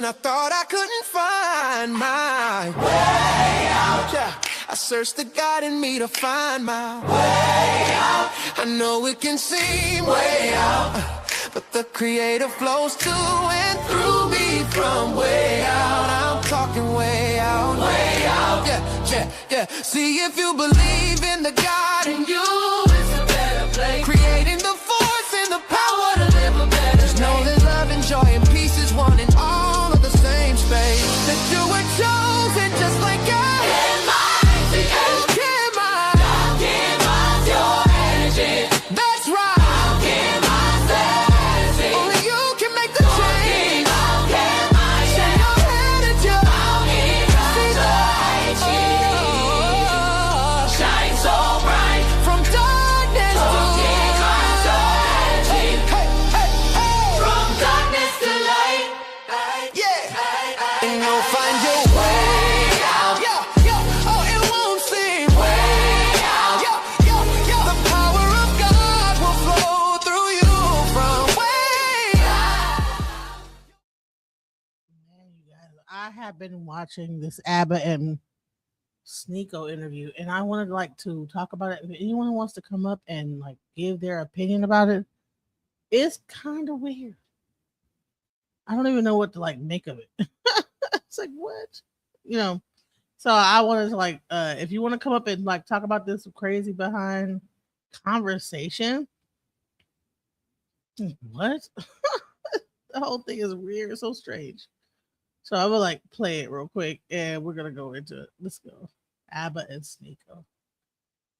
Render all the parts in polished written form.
when I thought I couldn't find my way out. Yeah, I searched the God in me to find my way out. I know it can seem way out, but the Creator flows to and through me from way out. I'm talking way out, way out. Yeah. See, if you believe in the God in you, it's a better place. Creating the force and the power to live a better day. Just know that love and joy and peace is one in all of the same space. That you were chosen just like I am. Your energy. That's right. I have been watching this ABBA and Sneako interview, and I wanted to talk about it. If anyone wants to come up and give their opinion about it, it's kind of weird. I don't even know what to make of it. It's like, what? So I wanted to if you want to come up and talk about this crazy behind conversation, what? The whole thing is weird, so strange. So I will play it real quick, and we're gonna go into it. Let's go. ABBA and Sneako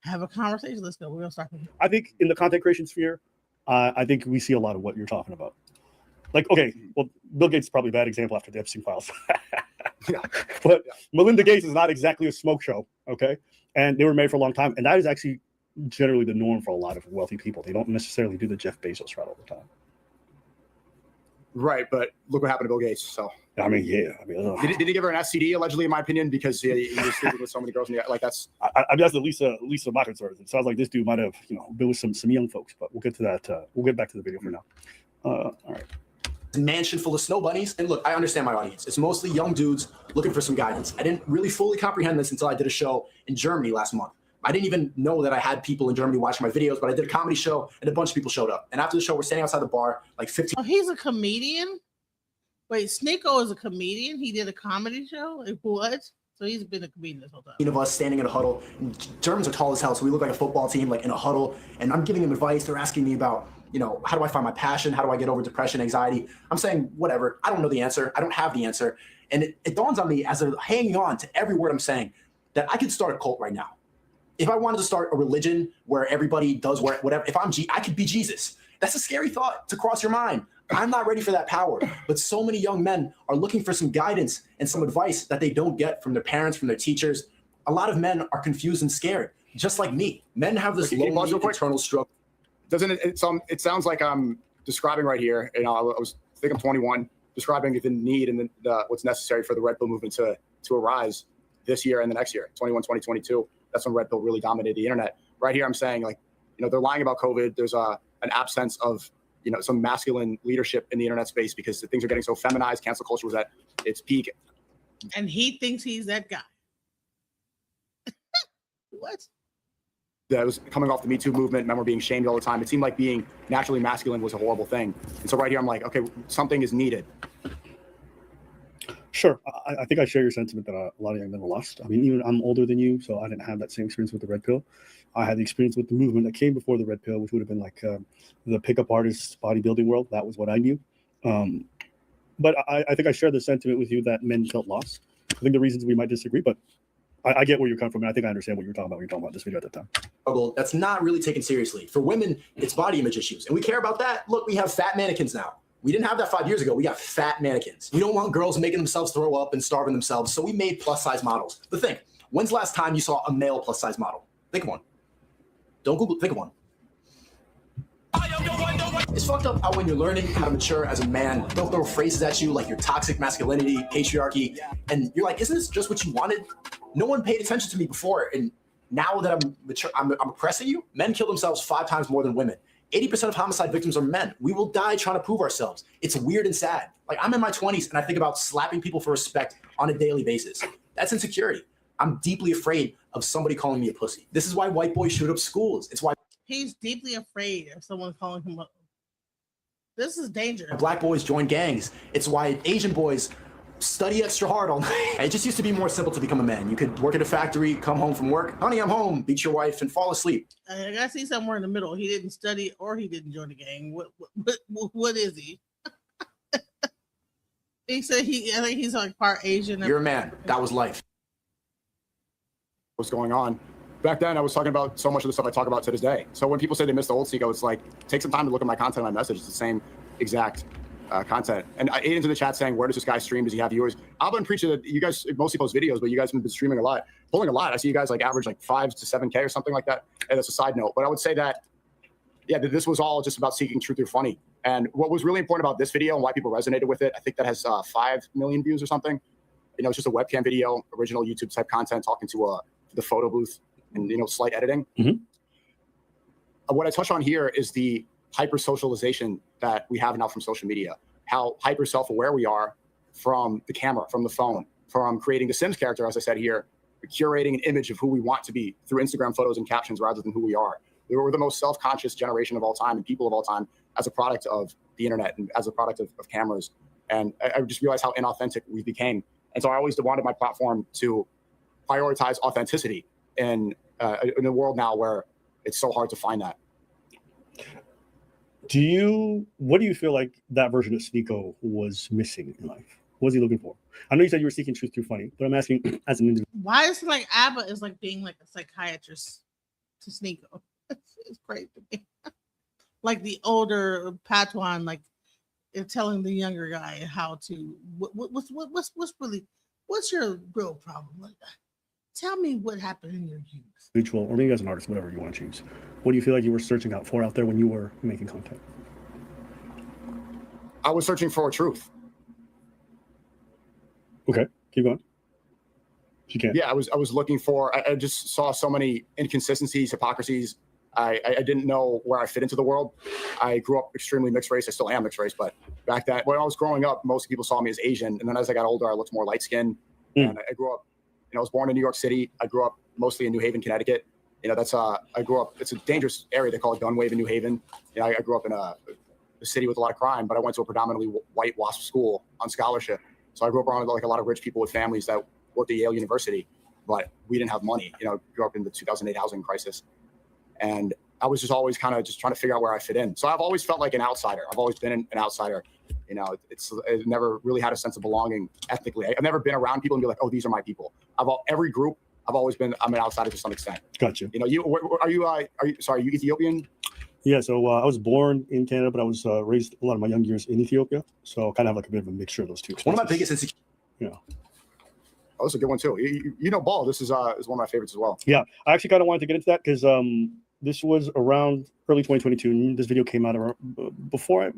have a conversation. Let's go. We're gonna start. I think in the content creation sphere, I think we see a lot of what you're talking about. Okay, well, Bill Gates is probably a bad example after the Epstein files, but Melinda Gates is not exactly a smoke show. Okay, and they were made for a long time, and that is actually generally the norm for a lot of wealthy people. They don't necessarily do the Jeff Bezos route all the time. Right, but look what happened to Bill Gates. So I mean, yeah. Did he give her an STD allegedly? In my opinion, because he was sleeping with so many girls. That's. I mean, that's at least my concerns. It sounds like this dude might have, been with some young folks. But we'll get to that. We'll get back to the video for now. All right. Mansion full of snow bunnies. And look, I understand my audience. It's mostly young dudes looking for some guidance. I didn't really fully comprehend this until I did a show in Germany last month. I didn't even know that I had people in Germany watching my videos, but I did a comedy show and a bunch of people showed up. And after the show, we're standing outside the bar, 15. Oh, he's a comedian? Wait, Sneako is a comedian? He did a comedy show? What? So he's been a comedian this whole time. Of us standing in a huddle. Germans are tall as hell, so we look like a football team, in a huddle. And I'm giving them advice. They're asking me about, how do I find my passion? How do I get over depression, anxiety? I'm saying, whatever. I don't know the answer. I don't have the answer. And it dawns on me as they're hanging on to every word I'm saying that I could start a cult right now. If I wanted to start a religion where everybody does whatever, I could be Jesus. That's a scary thought to cross your mind. I'm not ready for that power. But so many young men are looking for some guidance and some advice that they don't get from their parents, from their teachers. A lot of men are confused and scared, just like me. Men have this lonely internal struggle. It sounds like I'm describing right here, I think I'm 21, describing the need and what's necessary for the Red Pill movement to arise this year and the next year, 2022. That's when Red Pill really dominated the internet. Right here, I'm saying they're lying about COVID. There's an absence of some masculine leadership in the internet space because things are getting so feminized. Cancel culture was at its peak. And he thinks he's that guy. What? That was coming off the Me Too movement. Men were being shamed all the time. It seemed like being naturally masculine was a horrible thing. And so right here, I'm like, okay, something is needed. Sure. I think I share your sentiment that a lot of young men were lost. I mean, even I'm older than you, so I didn't have that same experience with the Red Pill. I had the experience with the movement that came before the Red Pill, which would have been the pickup artist bodybuilding world. That was what I knew. But I think I share the sentiment with you that men felt lost. I think the reasons we might disagree, but I get where you're coming from, and I think I understand what you're talking about when you're talking about this video at the time. That's not really taken seriously. For women, it's body image issues, and we care about that. Look, we have fat mannequins now. We didn't have that 5 years ago. We got fat mannequins. We don't want girls making themselves throw up and starving themselves, so we made plus-size models. But think, when's the last time you saw a male plus-size model? Think of one. Don't Google it. Think of one. It's fucked up how when you're learning how to mature as a man, they'll throw phrases at you like your toxic masculinity, patriarchy, and you're like, isn't this just what you wanted? No one paid attention to me before, and now that I'm mature, I'm oppressing you. Men kill themselves 5 times more than women. 80% of homicide victims are men. We will die trying to prove ourselves. It's weird and sad. Like, I'm in my 20s and I think about slapping people for respect on a daily basis. That's insecurity. I'm deeply afraid of somebody calling me a pussy. This is why white boys shoot up schools. It's why He's deeply afraid of someone calling him up. This is dangerous. black boys join gangs. It's why Asian boys study extra hard all night. It just used to be more simple to become a man. You could work at a factory, come home from work, honey, I'm home, beat your wife, and fall asleep. I gotta see somewhere in the middle. He didn't study or he didn't join the gang. What is he? He said I think he's like part Asian. You're a man. That was life. What's going on? Back then, I was talking about so much of the stuff I talk about to this day. So when people say they missed the old Sneako, it's like, take some time to look at my content, my message. It's the same exact content. And I ate into the chat saying, where does this guy stream? Does he have viewers? I've been preaching that you guys mostly post videos, but you guys have been streaming a lot, pulling a lot. I see you guys like average like 5 to 7K or something like that. And that's a side note. But I would say that, yeah, that this was all just about seeking truth through funny. And what was really important about this video and why people resonated with it, I think that has 5 million views or something. You know, it's just a webcam video, original YouTube type content, talking to the photo booth and, you know, slight editing. What I touch on here is the hyper socialization that we have now from social media, how hyper self-aware we are from the camera, from the phone, from creating the Sims character, as I said here, curating an image of who we want to be through Instagram photos and captions rather than who we are. We're the most self-conscious generation of all time and people of all time as a product of the internet and as a product of cameras. And I just realized how inauthentic we became. And so I always wanted my platform to prioritize authenticity in a world now where it's so hard to find that. What do you feel like that version of Sneako was missing in life? What was he looking for? I know you said you were seeking truth through funny, but I'm asking as an individual. Why is like Abba is like being like a psychiatrist to Sneako? It's great to me. Like the older Patuan, like telling the younger guy how to what's your real problem? Like, tell me what happened in your youth. Individual, or maybe as an artist, whatever you want to choose. What do you feel like you were searching out for out there when you were making content? I was searching for truth. Okay, keep going. If you can. Yeah, I was looking for. I just saw so many inconsistencies, hypocrisies. I didn't know where I fit into the world. I grew up extremely mixed race. I still am mixed race, but back then, when I was growing up, most people saw me as Asian. And then as I got older, I looked more light skinned. And I grew up, you know, I was born in New York City. I grew up mostly in New Haven, Connecticut. You know, that's I grew up, it's a dangerous area. They call it gun wave in New Haven. You know, I grew up in a city with a lot of crime, but I went to a predominantly white WASP school on scholarship. So I grew up around like a lot of rich people with families that worked at Yale University, but we didn't have money. You know, grew up in the 2008 housing crisis. And I was just always kind of just trying to figure out where I fit in. So I've always felt like an outsider. I've always been an outsider. You know, I've never really had a sense of belonging ethnically. I've never been around people and be like, oh, these are my people. Every group, I've always been, I'm an outsider to some extent. Gotcha. You know, are you Ethiopian? Yeah, so I was born in Canada, but I was raised a lot of my young years in Ethiopia. So kind of like a bit of a mixture of those two. One of my biggest insecurities. Yeah. Oh, this is a good one too. You know, Ball. This is one of my favorites as well. Yeah, I actually kind of wanted to get into that because this was around early 2022, and this video came out around before.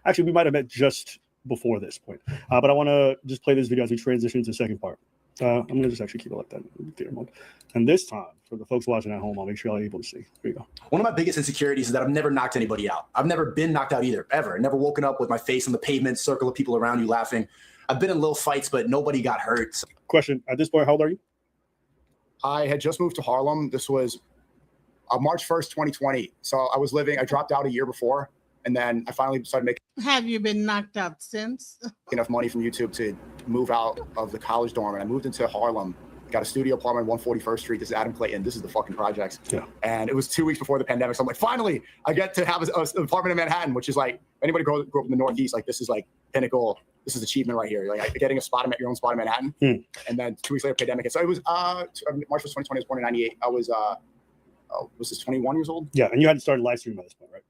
Actually, we might have met just before this point. But I want to just play this video as we transition to the second part. I'm going to just actually keep it like that in theater mode. And this time, for the folks watching at home, I'll make sure you're able to see. Here you go. One of my biggest insecurities is that I've never knocked anybody out. I've never been knocked out either, ever. Never woken up with my face on the pavement, circle of people around you laughing. I've been in little fights, but nobody got hurt. So. Question, at this point, how old are you? I had just moved to Harlem. This was March 1st, 2020. So I dropped out a year before, and then I finally started making. Have you been knocked out since? Enough money from YouTube to move out of the college dorm, and I moved into Harlem. Got a studio apartment on 141st Street. This is Adam Clayton. This is the fucking projects. Yeah. And it was 2 weeks before the pandemic. So I'm like, finally, I get to have an apartment in Manhattan, which is like, anybody grew up in the Northeast, like this is like pinnacle. This is achievement right here. Like getting your own spot in Manhattan. And then 2 weeks later, pandemic. So it was March 1st, 2020. I was born in 98. I was this 21 years old? Yeah, and you hadn't started live streaming by this point, right?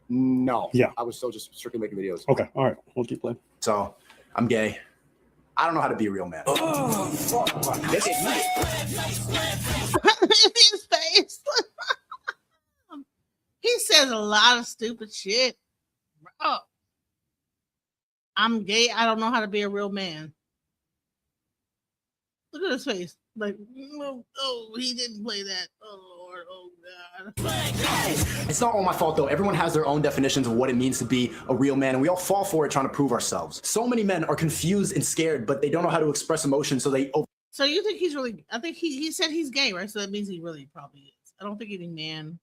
No. Yeah. I was still just strictly making videos. Okay. All right. We'll keep playing. So I'm gay. I don't know how to be a real man. His face. He says a lot of stupid shit. Bro. I'm gay. I don't know how to be a real man. Look at his face. Like, oh, he didn't play that. Oh, Lord. Lord. Oh God. It's not all my fault though. Everyone has their own definitions of what it means to be a real man, and we all fall for it trying to prove ourselves. So many men are confused and scared, but they don't know how to express emotion, so they So you think he's really? I think he said he's gay, right? So that means he really probably is. I don't think any man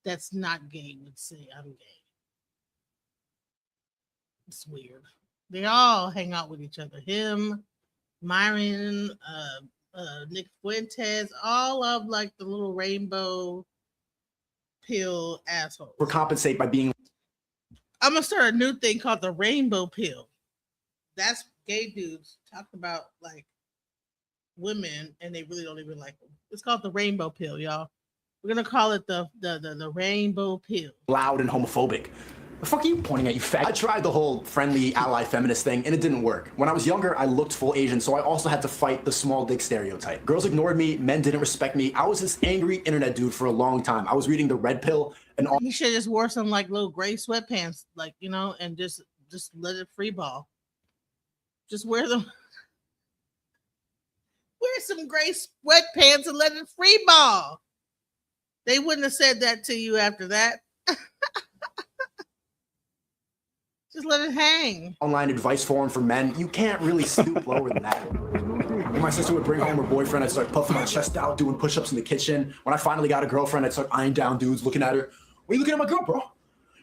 that's not gay would say I'm gay. It's weird. They all hang out with each other. Him, Myron, Nick Fuentes, all of like the little rainbow pill assholes. overcompensate by being. I'm gonna start a new thing called the rainbow pill. That's gay dudes talk about like women and they really don't even like them. It's called the rainbow pill, y'all. We're gonna call it the rainbow pill. Loud and homophobic. The fuck are you pointing at, you fag? I tried the whole friendly ally feminist thing and it didn't work. When I was younger, I looked full Asian, so I also had to fight the small dick stereotype. Girls ignored me, men didn't respect me. I was this angry internet dude for a long time. I was reading the red pill and all. He should just wore some like little gray sweatpants, like and just let it free ball. Just wear them. Wear some gray sweatpants and let it free ball. They wouldn't have said that to you after that. Just let it hang. Online advice forum for men, you can't really stoop lower than that. When my sister would bring home her boyfriend, I'd start puffing my chest out, doing push-ups in the kitchen. When I finally got a girlfriend, I'd start eyeing down dudes, looking at her. What are you looking at my girl, bro?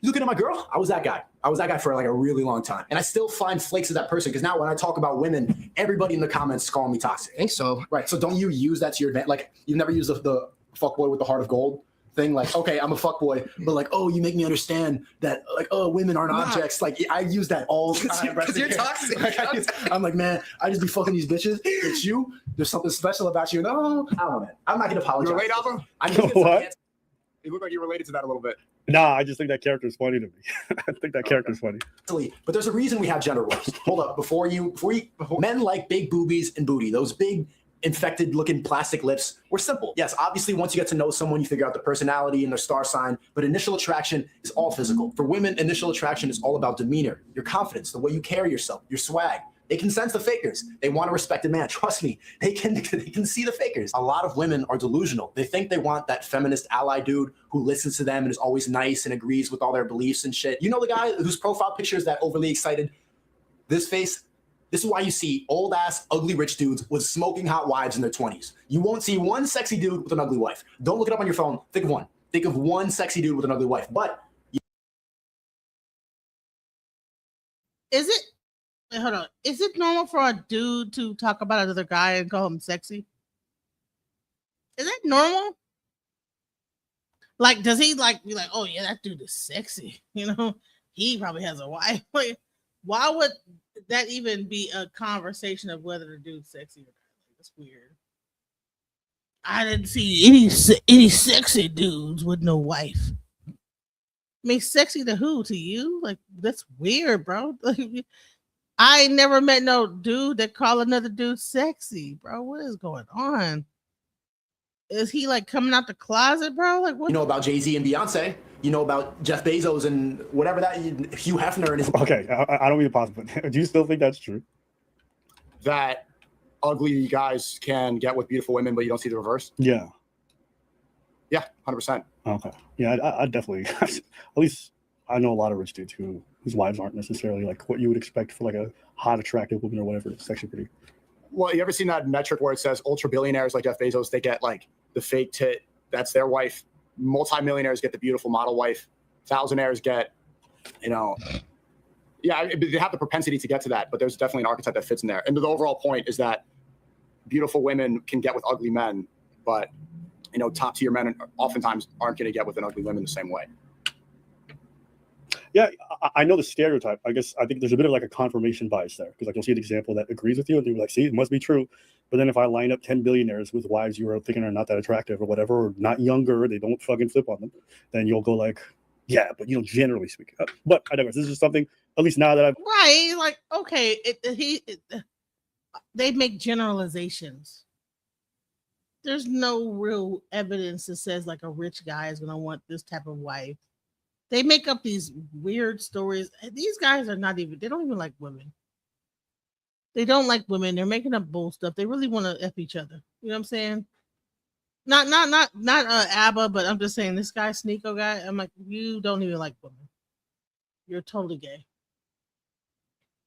You looking at my girl? I was that guy. I was that guy for like a really long time. And I still find flakes of that person because now when I talk about women, everybody in the comments calling me toxic. I think so. Right, so don't you use that to your advantage? Like, you never use the fuckboy with the heart of gold thing, like, okay, I'm a fuckboy, but like, oh, you make me understand that, like, oh, women aren't objects. Like, I use that all the time. Because you're toxic. Like, I'm like, man, I just be fucking these bitches. It's you. There's something special about you. No, I don't know, man. I'm not gonna apologize. You relate, Alpha? I'm just What? You look like you're related to that a little bit. Nah, I just think that character is funny to me. I think that character's funny. But there's a reason we have gender roles. Hold up, before men like big boobies and booty. Those big infected looking plastic lips were simple. Yes, obviously once you get to know someone, you figure out their personality and their star sign, but initial attraction is all physical. For women, initial attraction is all about demeanor, your confidence, the way you carry yourself, your swag. They can sense the fakers. They want a respected man. Trust me, they can see the fakers. A lot of women are delusional. They think they want that feminist ally dude who listens to them and is always nice and agrees with all their beliefs and shit. You know the guy whose profile picture is that overly excited, this face? This is why you see old ass, ugly rich dudes with smoking hot wives in their 20s. You won't see one sexy dude with an ugly wife. Don't look it up on your phone. Think of one. Think of one sexy dude with an ugly wife. But Is it? Wait, hold on. Is it normal for a dude to talk about another guy and call him sexy? Is that normal? Like, does he like be like, oh yeah, that dude is sexy? He probably has a wife. Like, why would that even be a conversation of whether the dude's sexy or not? Like, that's weird. I didn't see any sexy dudes with no wife. I mean, sexy to who? To you? Like, that's weird, bro. Like, I ain't never met no dude that call another dude sexy, bro. What is going on? Is he like coming out the closet, bro? Like, what? you know about Jay-Z and Beyonce. You know about Jeff Bezos and whatever that, Hugh Hefner and his. Okay, I don't mean to pause, but do you still think that's true? That ugly guys can get with beautiful women, but you don't see the reverse? Yeah. Yeah, 100%. Okay. Yeah, I definitely, at least I know a lot of rich dudes whose wives aren't necessarily like what you would expect for like a hot, attractive woman or whatever. It's actually pretty. Well, you ever seen that metric where it says ultra billionaires like Jeff Bezos, they get like the fake tit, that's their wife. Multi-millionaires get the beautiful model wife. Thousandaires get, yeah, they have the propensity to get to that, but there's definitely an archetype that fits in there. And the overall point is that beautiful women can get with ugly men, but top tier men oftentimes aren't going to get with an ugly woman the same way. Yeah, I know the stereotype. I think there's a bit of like a confirmation bias there because like you'll see an example that agrees with you and you're like, see, it must be true. But then if I line up 10 billionaires with wives you are thinking are not that attractive or whatever, or not younger, they don't fucking flip on them, then you'll go like, yeah, but generally speaking. But I digress. This is just something, at least now that I've right, like, okay, they make generalizations. There's no real evidence that says like a rich guy is gonna want this type of wife. They make up these weird stories. These guys are they don't even like women. They don't like women. They're making up bull stuff. They really want to F each other. You know what I'm saying? Not ABBA, but I'm just saying this guy, Sneako guy. I'm like, you don't even like women. You're totally gay.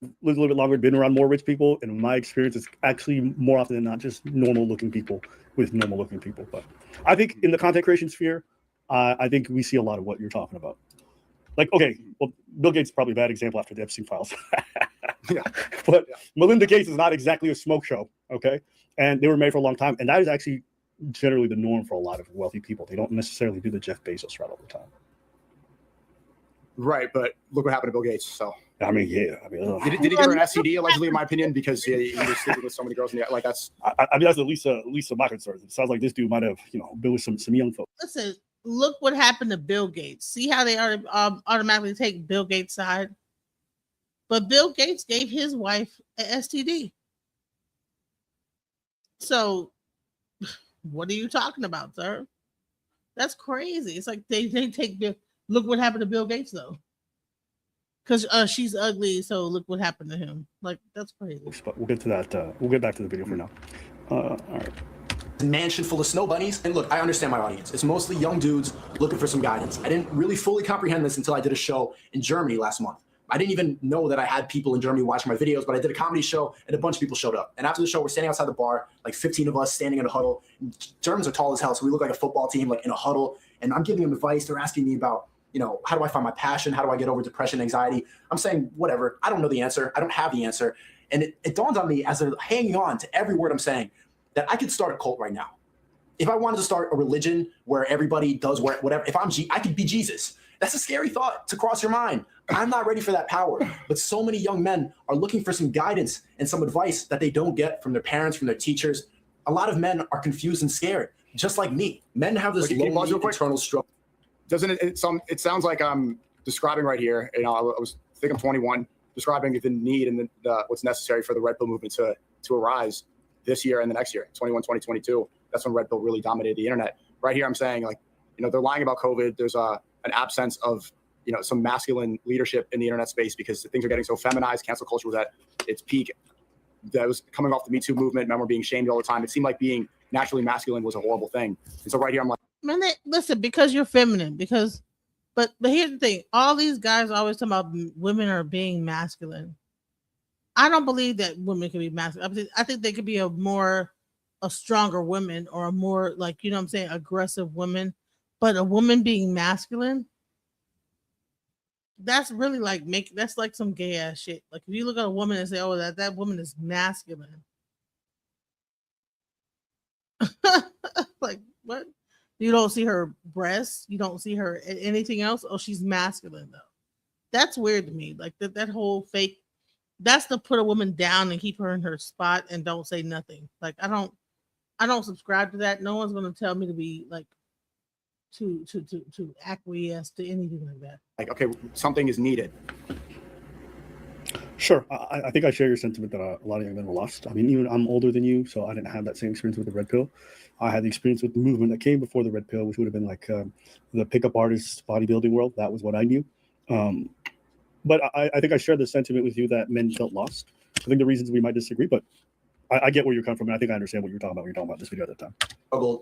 Lived a little bit longer, been around more rich people, and my experience is actually more often than not just normal looking people with normal looking people. But I think in the content creation sphere, I think we see a lot of what you're talking about. Like, okay, well, Bill Gates is probably a bad example after the Epstein files. Yeah. But Melinda Gates is not exactly a smoke show, okay? And they were married for a long time, and that is actually generally the norm for a lot of wealthy people. They don't necessarily do the Jeff Bezos route all the time. Right, but look what happened to Bill Gates. So I mean, yeah. I mean, did he get her an STD allegedly, in my opinion, because he was sleeping with so many girls? And like that's. I mean, that's at least my concerns. It sounds like this dude might have, been with some young folks. Listen, look what happened to Bill Gates. See how they automatically take Bill Gates' side? But Bill Gates gave his wife an STD. So, what are you talking about, sir? That's crazy. It's like they take Bill. Look what happened to Bill Gates, though. Because she's ugly, so look what happened to him. Like, that's crazy. But we'll get to that. We'll get back to the video for now. All right. Mansion full of snow bunnies. And look, I understand my audience. It's mostly young dudes looking for some guidance. I didn't really fully comprehend this until I did a show in Germany last month. I didn't even know that I had people in Germany watching my videos, but I did a comedy show and a bunch of people showed up. And after the show, we're standing outside the bar, like 15 of us standing in a huddle. Germans are tall as hell, so we look like a football team, like in a huddle. And I'm giving them advice. They're asking me about, how do I find my passion? How do I get over depression, anxiety? I'm saying, whatever. I don't know the answer. I don't have the answer. And it dawned on me as they're hanging on to every word I'm saying that I could start a cult right now. If I wanted to start a religion where everybody does whatever, I could be Jesus. That's a scary thought to cross your mind. I'm not ready for that power. But so many young men are looking for some guidance and some advice that they don't get from their parents, from their teachers. A lot of men are confused and scared, just like me. Men have this lonely internal struggle. Doesn't it sounds like I'm describing right here, I think I'm 21, describing the need and what's necessary for the Red Pill movement to arise this year and the next year, 2022. That's when Red Pill really dominated the internet. Right here, I'm saying, like, they're lying about COVID. There's an absence of, some masculine leadership in the internet space because things are getting so feminized. Cancel culture was at its peak. That was coming off the Me Too movement. Men were being shamed all the time. It seemed like being naturally masculine was a horrible thing. And so right here, I'm like, man, listen, because you're feminine. But here's the thing: all these guys always talk about women are being masculine. I don't believe that women can be masculine. I think they could be a stronger woman or a more, like, aggressive woman. But a woman being masculine, that's really that's like some gay ass shit. Like, if you look at a woman and say, "Oh, that woman is masculine," like, what? You don't see her breasts, you don't see her anything else. Oh, she's masculine though. That's weird to me. Like that whole fake. That's to put a woman down and keep her in her spot and don't say nothing. Like, I don't subscribe to that. No one's gonna tell me to be like to acquiesce to anything like that. Like, okay, something is needed. Sure. I think I share your sentiment that a lot of young men were lost. I mean, even I'm older than you, so I didn't have that same experience with the Red Pill. I had the experience with the movement that came before the Red Pill, which would have been like the pickup artist bodybuilding world. That was what I knew. But I think I share the sentiment with you that men felt lost. I think the reasons we might disagree, but I get where you're coming from, and I think I understand what you're talking about when you're talking about this video at that time.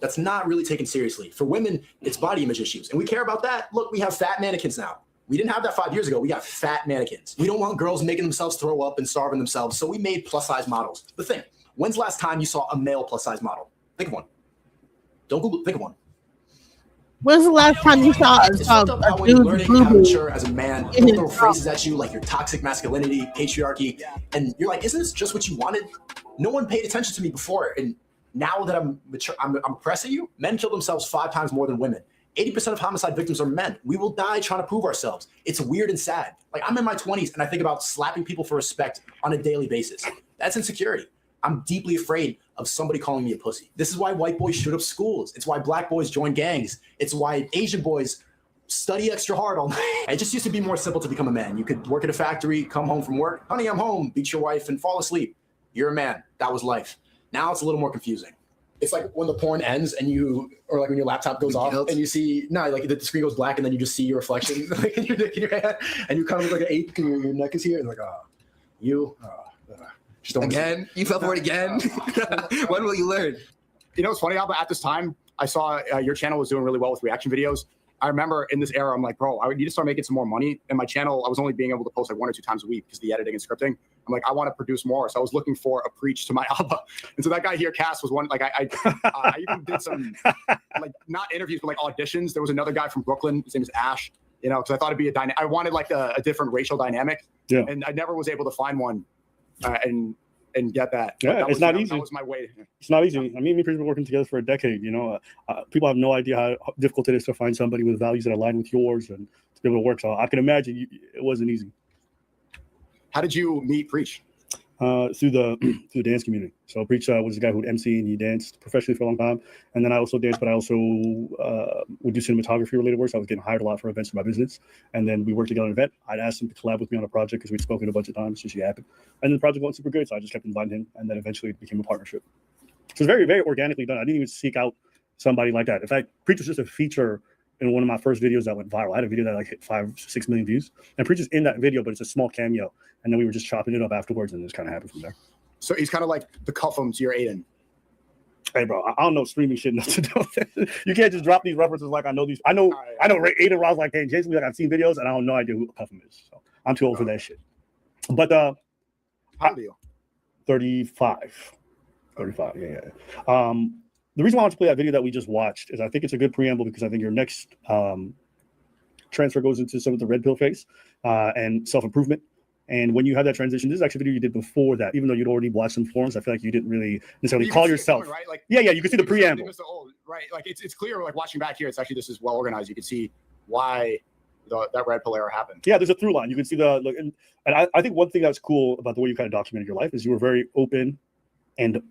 That's not really taken seriously. For women, it's body image issues, and we care about that. Look, we have fat mannequins now. We didn't have that 5 years ago. We got fat mannequins. We don't want girls making themselves throw up and starving themselves, so we made plus-size models. The thing, when's the last time you saw a male plus-size model? Think of one. Don't Google, think of one. When's the last time you saw it's fucked up how when you're learning how to mature as a man, they'll throw phrases at you like your toxic masculinity, patriarchy, and you're like, isn't this just what you wanted? No one paid attention to me before, and now that I'm mature, I'm oppressing you. Men kill themselves 5 times more than women. 80% of homicide victims are men. We will die trying to prove ourselves. It's weird and sad. Like, I'm in my 20s and I think about slapping people for respect on a daily basis. That's insecurity. I'm deeply afraid of somebody calling me a pussy. This is why white boys shoot up schools. It's why black boys join gangs. It's why Asian boys study extra hard all night. It just used to be more simple to become a man. You could work at a factory, come home from work. Honey, I'm home. Beat your wife and fall asleep. You're a man. That was life. Now it's a little more confusing. It's like when the porn ends and or like when your laptop goes off and you see, like the screen goes black and then you just see your reflection like in your hand and you kind of look like an ape and your neck is here and like, just don't again. You fell for it again. When will you learn? It's funny, Alba, at this time, I saw your channel was doing really well with reaction videos. I remember in this era, I'm like, bro, I need to start making some more money. And my channel, I was only being able to post like 1 or 2 times a week because of the editing and scripting. I'm like, I want to produce more. So I was looking for a preach to my Abba. And so that guy here, Cass, was one, like, I even did some, like, not interviews, but like auditions. There was another guy from Brooklyn. His name is Ash, you know, because I thought it'd be I wanted like a different racial dynamic. Yeah. And I never was able to find one and get that. Yeah, that it's not easy. That was my way. It's not easy. I mean, me and Preach have been working together for a decade. You know, people have no idea how difficult it is to find somebody with values that align with yours and to be able to work. So I can imagine it wasn't easy. How did you meet Preach? Through the dance community. So Preach was a guy who'd MC and he danced professionally for a long time. And then I also danced, but I also would do cinematography related work. So I was getting hired a lot for events for my business. And then we worked together on an event. I'd asked him to collab with me on a project because we'd spoken a bunch of times since she happened. And the project went super good. So I just kept inviting him. And then eventually it became a partnership. So it's very, very organically done. I didn't even seek out somebody like that. In fact, Preach was just a feature in one of my first videos that went viral. I had a video that like hit 5-6 million views. And Preach is in that video, but it's a small cameo. And then we were just chopping it up afterwards, and it just kind of happened from there. So he's kind of like the Cuffum to your Aiden. Hey, bro, I don't know streaming shit enough to do it. You can't just drop these references like I know these. I know Aiden Ross like, hey, Jason, like I've seen videos, and I have no idea who Cuffum is. So I'm too old for that shit. But how old are you? 35. 35, yeah. The reason why I want to play that video that we just watched is I think it's a good preamble because I think your next transfer goes into some of the red pill phase and self-improvement. And when you have that transition, this is actually a video you did before that, even though you'd already watched some forums. I feel like you didn't really necessarily call yourself. Coming, right? Like, yeah, you can see the preamble. Right. Like it's clear, like watching back here, it's actually, this is well organized. You can see why that red pill era happened. Yeah, there's a through line. You can see and I think one thing that's cool about the way you kind of documented your life is you were very open. And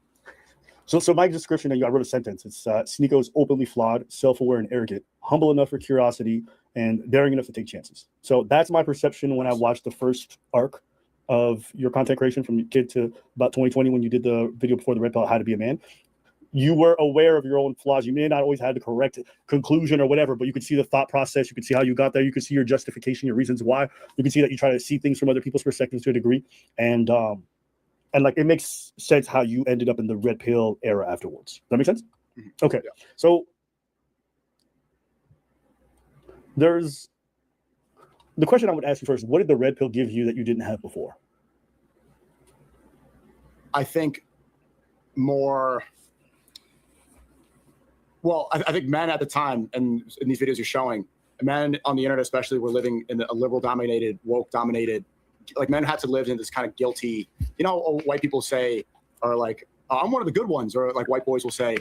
so my description, I wrote a sentence. It's Sneako's openly flawed, self-aware and arrogant, humble enough for curiosity, and daring enough to take chances. So that's my perception when I watched the first arc of your content creation from kid to about 2020 when you did the video before the red pill, How to Be a Man. You were aware of your own flaws. You may not always have the correct conclusion or whatever, but you could see the thought process. You could see how you got there. You could see your justification, your reasons why. You can see that you try to see things from other people's perspectives to a degree. And like it makes sense how you ended up in the red pill era afterwards. Does that make sense? Mm-hmm. Okay. Yeah. So there's the question I would ask you first. What did the red pill give you that you didn't have before? I think more. Well, I think men at the time, and in these videos you're showing, men on the internet especially were living in a liberal-dominated, woke-dominated, like men had to live in this kind of guilty, you know, white people say, are like, I'm one of the good ones, or like white boys will say,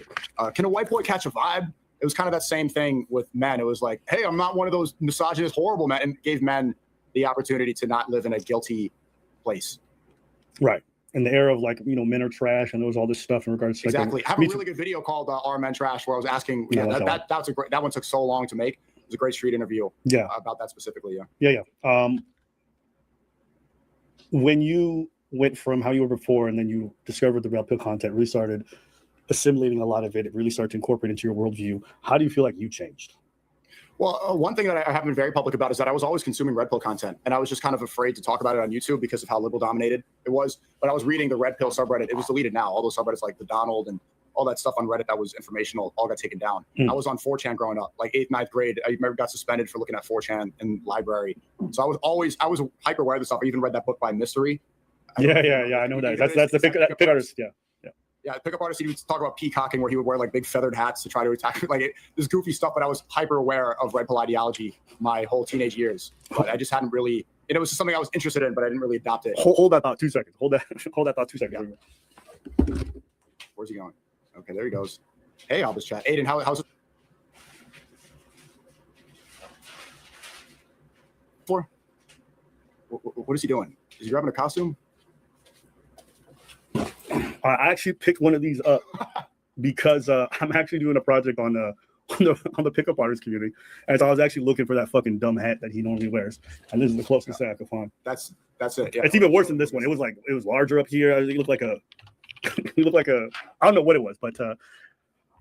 can a white boy catch a vibe? It was kind of that same thing with men. It was like, hey, I'm not one of those misogynist, horrible men, and gave men the opportunity to not live in a guilty place. Right. In the era of like, you know, men are trash and there was all this stuff in regards to exactly. I have a really good video called "Are Men Trash?" where I was asking. That one took so long to make. It was a great street interview. Yeah. About that specifically. Yeah. When you went from how you were before and then you discovered the red pill content, really started assimilating a lot of it. It really started to incorporate into your worldview. How do you feel like you changed? Well, one thing that I have been very public about is that I was always consuming red pill content, and I was just kind of afraid to talk about it on YouTube because of how liberal dominated it was. But I was reading the red pill subreddit. It was deleted now. All those subreddits like the Donald and all that stuff on Reddit that was informational all got taken down. I was on 4chan growing up, like 8th, 9th grade. I remember got suspended for looking at 4chan in library. So I was hyper aware of this stuff. I even read that book by Mystery. Yeah. I know that. That's the big artist. Yeah, pickup artist. He would talk about peacocking, where he would wear like big feathered hats to try to attack, like this goofy stuff. But I was hyper aware of red pill ideology my whole teenage years. But I just hadn't really. It was just something I was interested in, but I didn't really adopt it. Hold that thought 2 seconds. Hold that thought 2 seconds. Yeah. Where's he going? Okay, there he goes. Hey, Albus chat. Aiden, how's it? What is he doing? Is he grabbing a costume? I actually picked one of these up because I'm actually doing a project on the pickup artist community, and so I was actually looking for that fucking dumb hat that he normally wears, and this is the closest thing I could find. That's it. Yeah. It's even worse than this one. It was larger up here. It looked like a I don't know what it was, but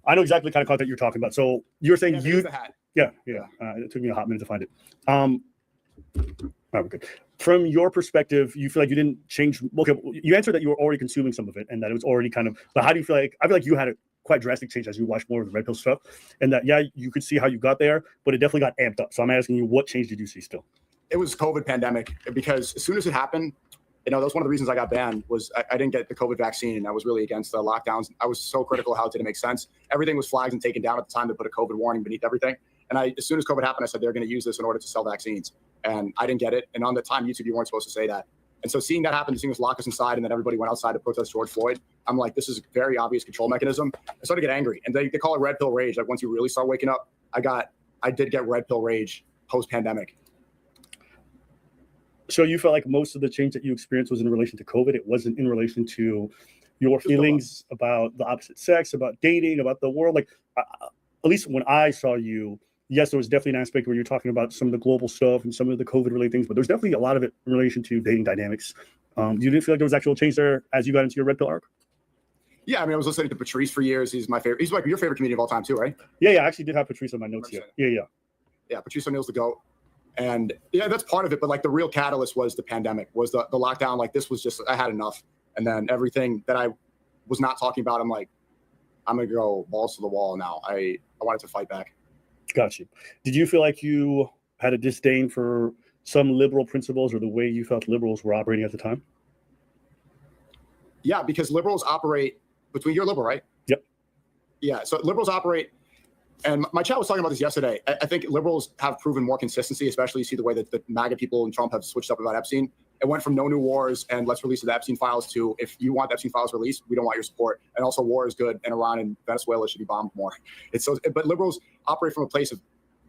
I know exactly the kind of content you're talking about. So you're saying the hat. Yeah. It took me a hot minute to find it. Oh, good. From your perspective, you feel like you didn't change. Okay, you answered that you were already consuming some of it and that it was already kind of. But how do you feel like? I feel like you had quite drastic change as you watch more of the red pill stuff, and that you could see how you got there, but it definitely got amped up. So I'm asking you, what change did you see still? It was COVID pandemic, because as soon as it happened, that was one of the reasons I got banned. Was I didn't get the COVID vaccine, and I was really against the lockdowns. I was so critical of how it didn't make sense. Everything was flagged and taken down at the time to put a COVID warning beneath everything. And as soon as COVID happened, I said they're going to use this in order to sell vaccines, and I didn't get it. And on the time, YouTube, you weren't supposed to say that. And so seeing that happen, seeing us lock us inside, and then everybody went outside to protest George Floyd, I'm like, this is a very obvious control mechanism. I started to get angry, and they call it red pill rage. Like once you really start waking up, I did get red pill rage post pandemic. So you felt like most of the change that you experienced was in relation to COVID. It wasn't in relation to your feelings about the opposite sex, about dating, about the world. Like, at least when I saw you, yes, there was definitely an aspect where you're talking about some of the global stuff and some of the COVID-related things, but there's definitely a lot of it in relation to dating dynamics. You didn't feel like there was actual change there as you got into your red pill arc? Yeah, I mean, I was listening to Patrice for years. He's my favorite. He's like your favorite comedian of all time too, right? Yeah, I actually did have Patrice on my notes here. Yeah, Patrice O'Neal's the GOAT. And yeah, that's part of it. But like the real catalyst was the pandemic, was the lockdown. Like this was just, I had enough. And then everything that I was not talking about, I'm like, I'm going to go balls to the wall now. I wanted to fight back. Got you. Did you feel like you had a disdain for some liberal principles or the way you felt liberals were operating at the time? Yeah, because liberals operate you're liberal, right? Yep. Yeah, so liberals operate, and my chat was talking about this yesterday. I think liberals have proven more consistency, especially you see the way that the MAGA people and Trump have switched up about Epstein. It went from no new wars and let's release the Epstein files to if you want the Epstein files released, we don't want your support. And also war is good, and Iran and Venezuela should be bombed more. But liberals operate from a place of,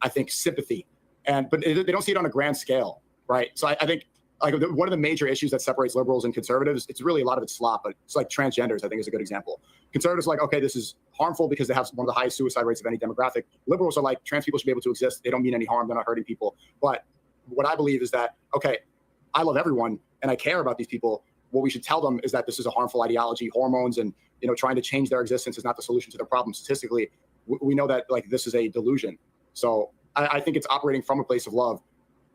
I think, sympathy, but they don't see it on a grand scale, right? So I think like one of the major issues that separates liberals and conservatives, it's really a lot of it's slop, but it's like transgenders, I think is a good example. Conservatives are like, okay, this is harmful because they have one of the highest suicide rates of any demographic. Liberals are like, trans people should be able to exist. They don't mean any harm. They're not hurting people. But what I believe is that, okay, I love everyone and I care about these people. What we should tell them is that this is a harmful ideology. Hormones and trying to change their existence is not the solution to their problem. Statistically, we know that like this is a delusion. So I think it's operating from a place of love.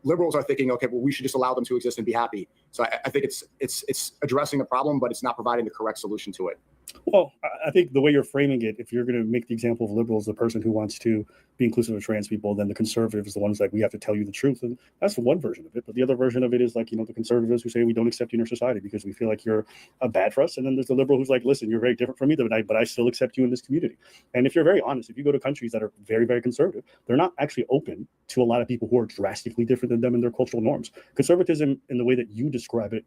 Liberals are thinking, okay, well, we should just allow them to exist and be happy. So I think it's addressing the problem, but it's not providing the correct solution to it. Well, I think the way you're framing it, if you're going to make the example of liberals, the person who wants to be inclusive of trans people, then the conservatives, the ones like, we have to tell you the truth. And that's one version of it. But the other version of it is like, the conservatives who say we don't accept you in our society because we feel like you're bad for us. And then there's the liberal who's like, listen, you're very different from me, but I still accept you in this community. And if you're very honest, if you go to countries that are very, very conservative, they're not actually open to a lot of people who are drastically different than them in their cultural norms. Conservatism, in the way that you describe it,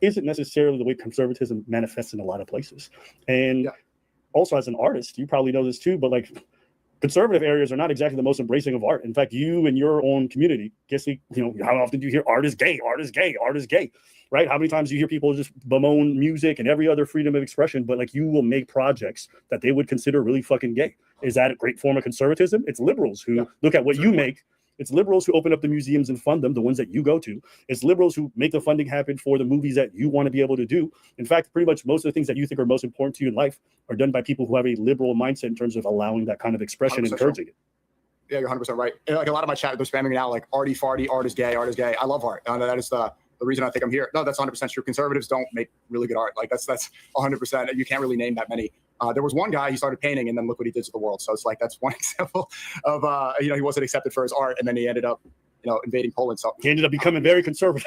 isn't necessarily the way conservatism manifests in a lot of places. And also as an artist, you probably know this too, but like conservative areas are not exactly the most embracing of art. In fact, you and your own community, how often do you hear art is gay, art is gay, art is gay, right? How many times do you hear people just bemoan music and every other freedom of expression, but like you will make projects that they would consider really fucking gay. Is that a great form of conservatism? It's liberals who look at what you make. It's liberals who open up the museums and fund them, the ones that you go to. It's liberals who make the funding happen for the movies that you want to be able to do. In fact, pretty much most of the things that you think are most important to you in life are done by people who have a liberal mindset in terms of allowing that kind of expression and encouraging it. Yeah, you're 100% right. And like a lot of my chat, they're spamming me now, like arty farty, art is gay, art is gay. I love art. That is the reason I think I'm here. No, that's 100% true. Conservatives don't make really good art. Like that's 100%. You can't really name that many. There was one guy, he started painting and then look what he did to the world. So it's like, that's one example of, he wasn't accepted for his art and then he ended up, invading Poland. So he ended up becoming very conservative.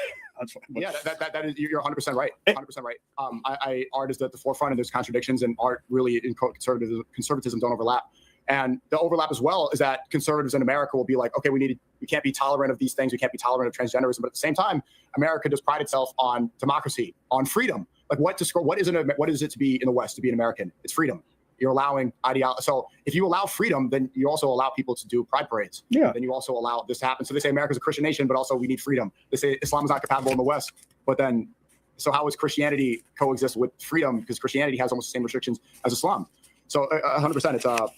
Yeah, that is, you're 100% right. 100% right. Art is at the forefront and there's contradictions, and art really in conservatism don't overlap. And the overlap as well is that conservatives in America will be like, okay, we can't be tolerant of these things. We can't be tolerant of transgenderism. But at the same time, America does pride itself on democracy, on freedom. Like what is it to be in the West, to be an American? It's freedom. You're allowing ideology. So if you allow freedom, then you also allow people to do pride parades. Yeah. Then you also allow this to happen. So they say America's a Christian nation, but also we need freedom. They say Islam is not compatible in the West. But then, so how is Christianity coexist with freedom? Because Christianity has almost the same restrictions as Islam. So 100%.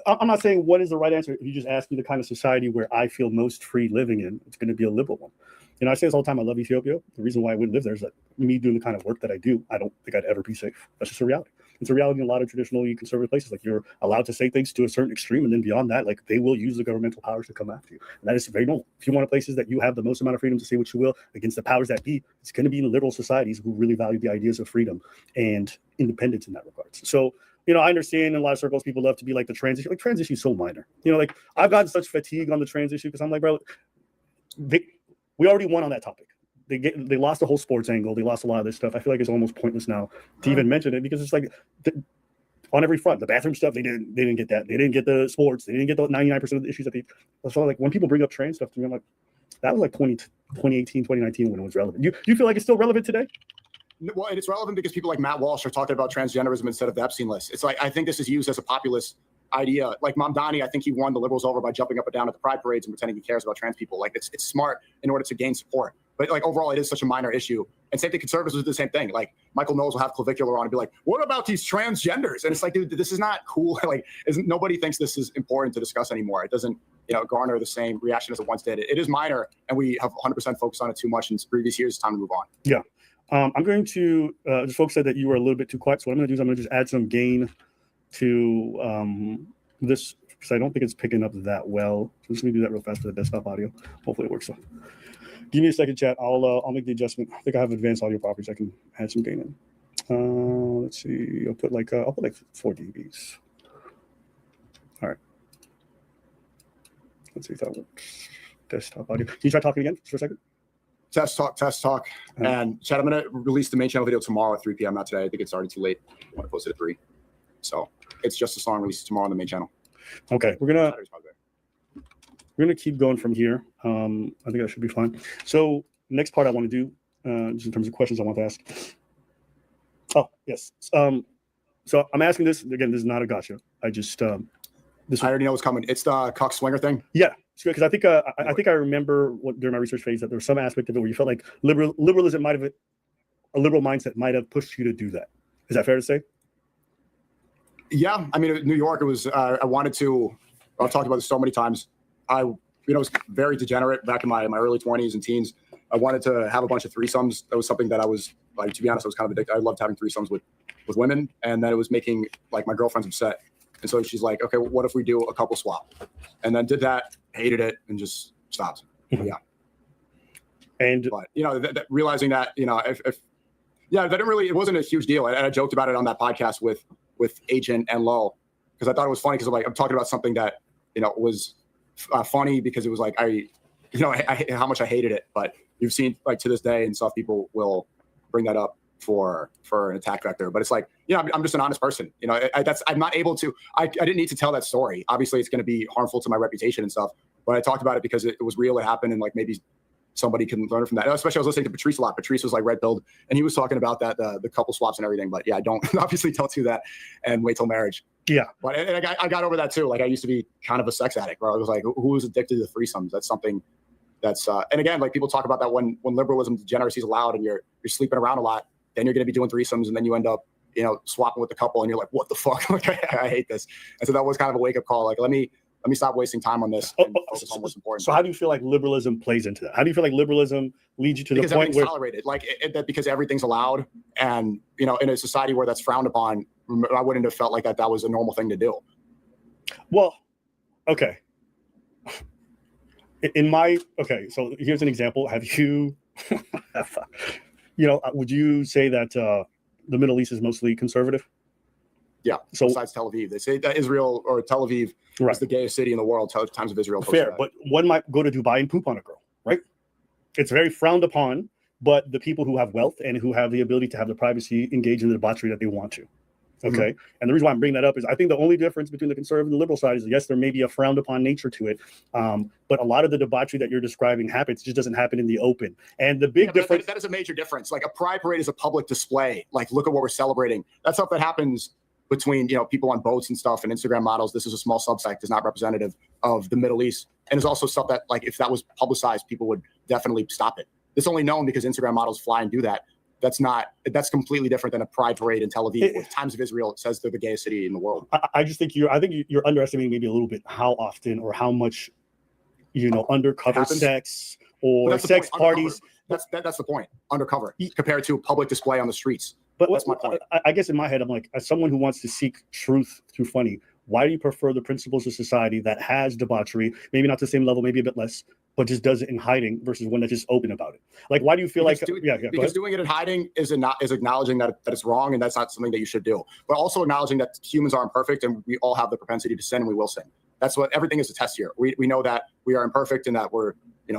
I'm not saying what is the right answer. If you just ask me the kind of society where I feel most free living in, it's going to be a liberal one. You know, I say this all the time. I love Ethiopia. The reason why I wouldn't live there is that me doing the kind of work that I do, I don't think I'd ever be safe. That's just a reality. It's a reality in a lot of traditionally conservative places. Like, you're allowed to say things to a certain extreme, and then beyond that, like, they will use the governmental powers to come after you. And that is very normal. If you want places that you have the most amount of freedom to say what you will against the powers that be, it's going to be in liberal societies who really value the ideas of freedom and independence in that regard. So, you know, I understand in a lot of circles, people love to be like the trans issue. Like, trans issue is so minor. You know, like, I've gotten such fatigue on the trans issue because I'm like, bro, we already won on that topic. They lost the whole sports angle. They lost a lot of this stuff. I feel like it's almost pointless now to even mention it, because it's like on every front. The bathroom stuff, they didn't get that. They didn't get the sports. They didn't get the 99% of the issues that they. So like, when people bring up trans stuff to me, I'm like, that was like 2018, 2019 when it was relevant. You feel like it's still relevant today? Well, and it's relevant because people like Matt Walsh are talking about transgenderism instead of the Epstein list. It's like, I think this is used as a populist idea. Like Mamdani, I think he won the liberals over by jumping up and down at the pride parades and pretending he cares about trans people. Like, it's smart in order to gain support. But like, overall, it is such a minor issue. And same thing, conservatives do the same thing. Like, Michael Knowles will have Clavicular on and be like, what about these transgenders? And it's like, dude, this is not cool. Like, nobody thinks this is important to discuss anymore. It doesn't, garner the same reaction as it once did. It is minor, and we have 100% focused on it too much in previous years. It's time to move on. Yeah. I'm going to, just folks said that you were a little bit too quiet. So what I'm going to do is I'm going to just add some gain to this, because I don't think it's picking up that well. So just let me do that real fast for the desktop audio. Hopefully it works. So give me a second, chat. I'll make the adjustment. I think I have advanced audio properties. I can add some gain in. Let's see. I'll put like 4 dBs. All right. Let's see if that works. Desktop audio. Can you try talking again for a second? Test talk. And chat, I'm going to release the main channel video tomorrow at 3 p.m. Not today. I think it's already too late. I want to post it at 3. So it's just a song released tomorrow on the main channel. Okay. We're gonna keep going from here. I think that should be fine. So next part I want to do, just in terms of questions I want to ask. Oh, yes. So I'm asking this, again, this is not a gotcha. I already know what's coming. It's the cuck swinger thing. Yeah. Because I think I remember during my research phase that there was some aspect of it where you felt like liberalism a liberal mindset might have pushed you to do that. Is that fair to say? Yeah. I mean, in New York, it was, I've talked about this so many times. I was very degenerate back in my early 20s and teens. I wanted to have a bunch of threesomes. That was something that I was, like, to be honest, I was kind of addicted. I loved having threesomes with women, and then it was making, like, my girlfriends upset. And so she's like, okay, what if we do a couple swap? And then did that, hated it, and just stopped. Yeah. And but realizing that, that it wasn't a huge deal. And I joked about it on that podcast with Agent and Low, because I thought it was funny, because I'm talking about something that, was funny because it was like, how much I hated it. But you've seen, like, to this day, and stuff, people will bring that up for an attack vector. But it's like, I'm just an honest person. I'm not able to, I didn't need to tell that story. Obviously it's going to be harmful to my reputation and stuff, but I talked about it because it was real. It happened. And, like, maybe somebody can learn from that. Especially I was listening to Patrice a lot. Patrice was like red pilled, and he was talking about that, the couple swaps and everything. But yeah, don't do that and wait till marriage. Yeah. But I got over that too. Like, I used to be kind of a sex addict, where I was like, who is addicted to threesomes? That's something that's, and again, like, people talk about that when liberalism, degeneracy is allowed, and you're sleeping around a lot, then you're going to be doing threesomes, and then you end up, swapping with the couple, and you're like, what the fuck? Like, I hate this. And so that was kind of a wake up call. Like, let me stop wasting time on this and focus on what's important. So how do you feel like liberalism plays into that? How do you feel like liberalism leads you to because the point where tolerated, like that, because everything's allowed, and in a society where that's frowned upon, I wouldn't have felt like that was a normal thing to do. Well, okay. So here's an example. Have you, would you say that the Middle East is mostly conservative? Yeah. So besides Tel Aviv, they say that Israel or Tel Aviv is the gayest city in the world. Times of Israel. Fair, but one might go to Dubai and poop on a girl, right? It's very frowned upon, but the people who have wealth and who have the ability to have the privacy engage in the debauchery that they want to. Okay. Mm-hmm. And the reason why I'm bringing that up is I think the only difference between the conservative and the liberal side is, yes, there may be a frowned upon nature to it. But a lot of the debauchery that you're describing happens, just doesn't happen in the open. And the big difference. That is a major difference. Like, a pride parade is a public display. Like, look at what we're celebrating. That's stuff that happens between, people on boats and stuff and Instagram models. This is a small subsect, is not representative of the Middle East. And it's also stuff that, like, if that was publicized, people would definitely stop it. It's only known because Instagram models fly and do that. That's completely different than a pride parade in Tel Aviv. With Times of Israel, it says they're the gayest city in the world. I just think you're underestimating maybe a little bit how often or how much, undercover sex or sex parties. That's the point. Undercover compared to public display on the streets. But that's my point. I guess in my head, I'm like, as someone who wants to seek truth through funny, why do you prefer the principles of society that has debauchery, maybe not the same level, maybe a bit less, but just does it in hiding versus one that's just open about it? Like, why do you feel because doing it in hiding is acknowledging that it's wrong and that's not something that you should do, but also acknowledging that humans are imperfect and we all have the propensity to sin and we will sin. That's what everything is a test here. We know that we are imperfect and that we're,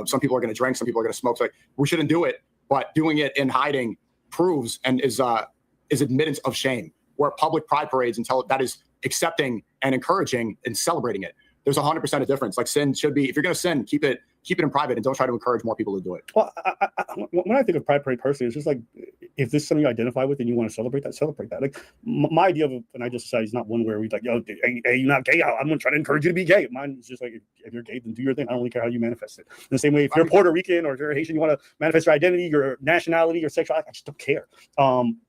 some people are going to drink, some people are going to smoke. So, like, we shouldn't do it, but doing it in hiding proves and is admittance of shame. Where public pride parades that is accepting and encouraging and celebrating it. There's 100% a difference. Like, sin should be, if you're going to sin, keep it in private and don't try to encourage more people to do it. Well, when I think of pride parade personally, it's just like, if this is something you identify with and you want to celebrate that. Like, my idea of an ideal society is not one where we like, yo, hey, you're not gay. I'm going to try to encourage you to be gay. Mine is just like, if you're gay, then do your thing. I don't really care how you manifest it. In the same way, if you're Puerto Rican or if you're Haitian, you want to manifest your identity, your nationality, your sexuality, I just don't care.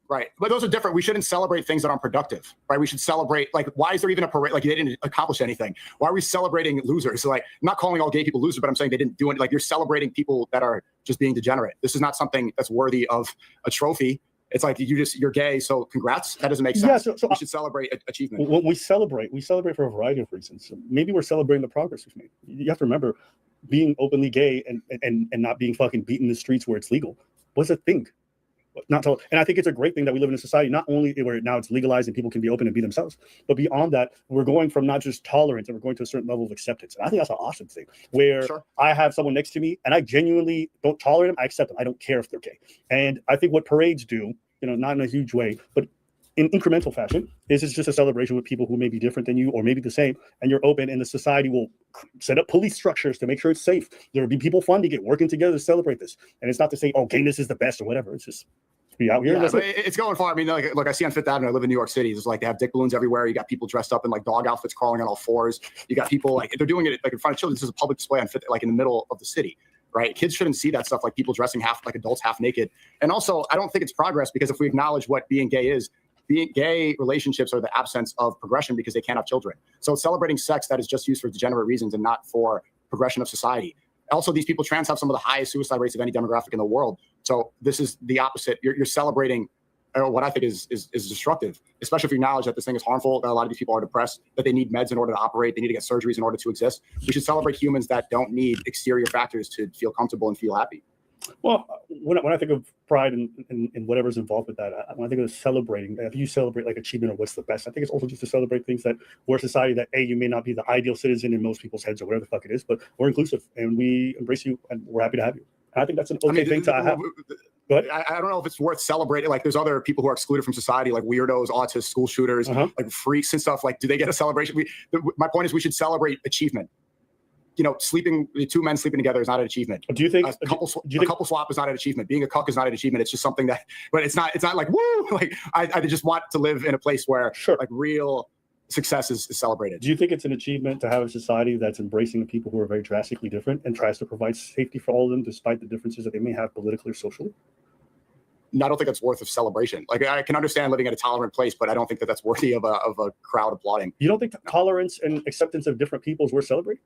Right. But those are different. We shouldn't celebrate things that aren't productive, right? We should celebrate, like, why is there even a parade? Like, they didn't accomplish anything. Why are we celebrating losers? So, like, I'm not calling all gay people losers, but I'm saying they didn't do it. Like, you're celebrating people that are just being degenerate. This is not something that's worthy of a trophy. It's like, you're gay, so congrats. That doesn't make sense. Yeah, so we should celebrate achievement. When we celebrate for a variety of reasons. So maybe we're celebrating the progress we've made. You have to remember, being openly gay and not being fucking beaten in the streets where it's legal was a thing. And I think it's a great thing that we live in a society not only where now it's legalized and people can be open and be themselves, but beyond that, we're going from not just tolerance and we're going to a certain level of acceptance. And I think that's an awesome thing where I have someone next to me and I genuinely don't tolerate them. I accept them. I don't care if they're gay. And I think what parades do, not in a huge way, but in incremental fashion, is it's just a celebration with people who may be different than you or maybe the same, and you're open, and the society will set up police structures to make sure it's safe. There will be people funding it, working together to celebrate this. And it's not to say, oh, gayness is the best or whatever. It's just be out here. Yeah, it's going far. I mean, like I see on Fifth Avenue, I live in New York City. It's like they have dick balloons everywhere. You got people dressed up in like dog outfits crawling on all fours. You got people like they're doing it like in front of children. This is a public display on Fifth, like in the middle of the city. Right? Kids shouldn't see that stuff, like people dressing half like adults, half naked. And also, I don't think it's progress because if we acknowledge what being gay is, being gay relationships are the absence of progression because they can't have children. So it's celebrating sex that is just used for degenerate reasons and not for progression of society. Also, these people trans have some of the highest suicide rates of any demographic in the world. So this is the opposite. You're celebrating what I think is destructive, especially if you acknowledge that this thing is harmful, that a lot of these people are depressed, that they need meds in order to operate, they need to get surgeries in order to exist. We should celebrate humans that don't need exterior factors to feel comfortable and feel happy. Well, when I think of pride and whatever's involved with that, when I think of celebrating, if you celebrate like achievement or what's the best, I think it's also just to celebrate things that we're a society that, you may not be the ideal citizen in most people's heads or whatever the fuck it is, but we're inclusive and we embrace you and we're happy to have you. And I think that's an okay thing to have. But I don't know if it's worth celebrating. Like, there's other people who are excluded from society, like weirdos, autists, school shooters, like freaks and stuff. Like, do they get a celebration? My point is, we should celebrate achievement. Two men sleeping together is not an achievement. Do you think a couple swap is not an achievement? Being a cuck is not an achievement. It's just something that, but it's not like woo. Like, I just want to live in a place where like real success is celebrated. Do you think it's an achievement to have a society that's embracing the people who are very drastically different and tries to provide safety for all of them, despite the differences that they may have politically or socially? No, I don't think that's worth of celebration. Like, I can understand living in a tolerant place, but I don't think that that's worthy of a crowd applauding. You don't think tolerance and acceptance of different people is worth celebrating?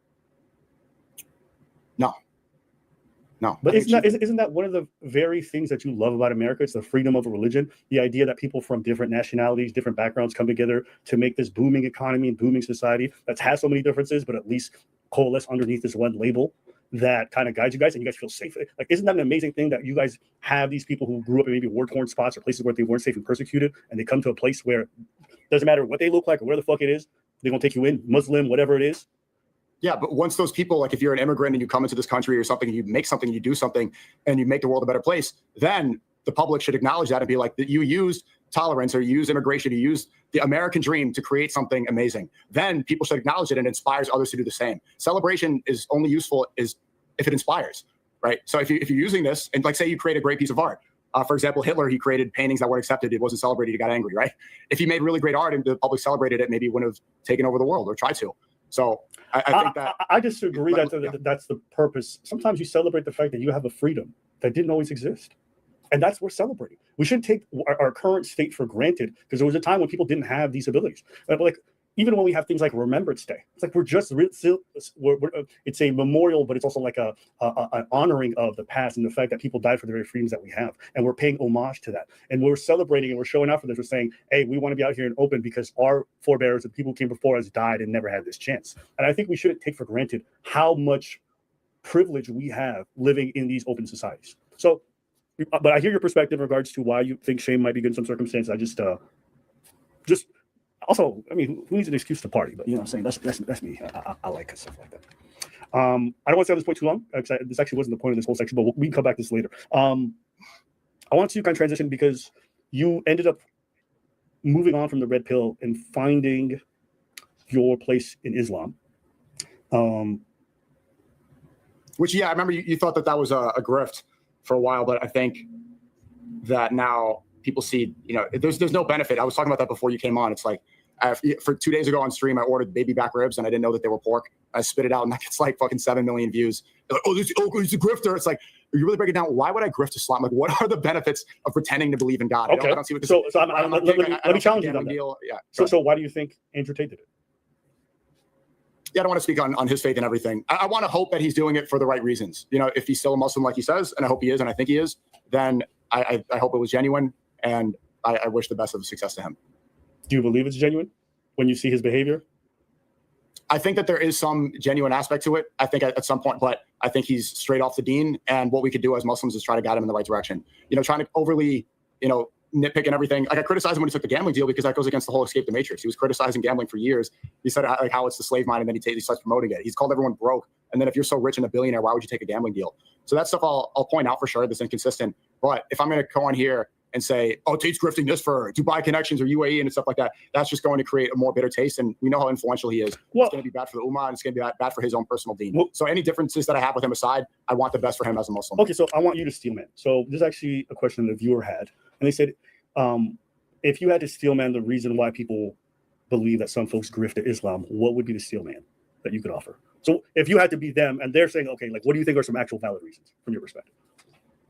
No. But isn't that one of the very things that you love about America? It's the freedom of a religion, the idea that people from different nationalities, different backgrounds come together to make this booming economy and booming society that has so many differences, but at least coalesce underneath this one label that kind of guides you guys and you guys feel safe. Like, isn't that an amazing thing that you guys have these people who grew up in maybe war-torn spots or places where they weren't safe and persecuted, and they come to a place where it doesn't matter what they look like or where the fuck it is, they're going to take you in, Muslim, whatever it is. Yeah, but once those people, like if you're an immigrant and you come into this country or something, you make something, you do something, and you make the world a better place, then the public should acknowledge that and be like, that you used tolerance or you used immigration, you used the American dream to create something amazing. Then people should acknowledge it and it inspires others to do the same. Celebration is only useful if it inspires, right? So if you're using this, and like say you create a great piece of art. For example, Hitler, he created paintings that weren't accepted. It wasn't celebrated. He got angry, right? If he made really great art and the public celebrated it, maybe he wouldn't have taken over the world or tried to. So I think that I disagree that that's the purpose. Sometimes you celebrate the fact that you have a freedom that didn't always exist. And that's we're celebrating. We shouldn't take our current state for granted, because there was a time when people didn't have these abilities. Like even when we have things like Remembrance Day, it's like it's a memorial, but it's also like an honoring of the past and the fact that people died for the very freedoms that we have, and we're paying homage to that, and we're celebrating and we're showing out for this. We're saying, hey, we want to be out here and open because our forebears and people who came before us died and never had this chance. And I think we shouldn't take for granted how much privilege we have living in these open societies. So, but I hear your perspective in regards to why you think shame might be good in some circumstances. I just also, I mean, who needs an excuse to party? But you know what I'm saying? That's me. I like stuff like that. I don't want to stay on this point too long, because this actually wasn't the point of this whole section, but we can come back to this later. I want to kind of transition because you ended up moving on from the red pill and finding your place in Islam. Which, yeah, I remember you thought that was a grift for a while, but I think that now people see, you know, there's no benefit. I was talking about that before you came on. It's like, for 2 days ago on stream, I ordered baby back ribs and I didn't know that they were pork. I spit it out and that gets like fucking 7 million views. They're like, he's a grifter. It's like, you really break it down. Why would I grift Islam? Like, what are the benefits of pretending to believe in God? Okay. I don't see what this so let me challenge you on that. Yeah. So why do you think Andrew Tate did it? Yeah, I don't want to speak on his faith and everything. I want to hope that he's doing it for the right reasons. You know, if he's still a Muslim like he says, and I hope he is, and I think he is, then I hope it was genuine, and I wish the best of success to him. Do you believe it's genuine when you see his behavior? I think that there is some genuine aspect to it. I think at some point, but I think he's straight off the deen, and what we could do as Muslims is try to guide him in the right direction. You know, trying to overly, nitpick and everything. Like I criticized him when he took the gambling deal because that goes against the whole escape the matrix. He was criticizing gambling for years. He said like how it's the slave mind, and then he starts promoting it. He's called everyone broke. And then if you're so rich and a billionaire, why would you take a gambling deal? So that stuff I'll point out for sure that's inconsistent. But if I'm going to go on here and say, oh, Tate's grifting this for Dubai connections or UAE and stuff like that, that's just going to create a more bitter taste. And we know how influential he is. Well, it's going to be bad for the Ummah, and it's going to be bad for his own personal deen. Well, so any differences that I have with him aside, I want the best for him as a Muslim. Okay, so I want you to steel man. So this is actually a question the viewer had. And they said, if you had to steel man the reason why people believe that some folks grift to Islam, what would be the steel man that you could offer? So if you had to be them and they're saying, okay, like what do you think are some actual valid reasons from your perspective?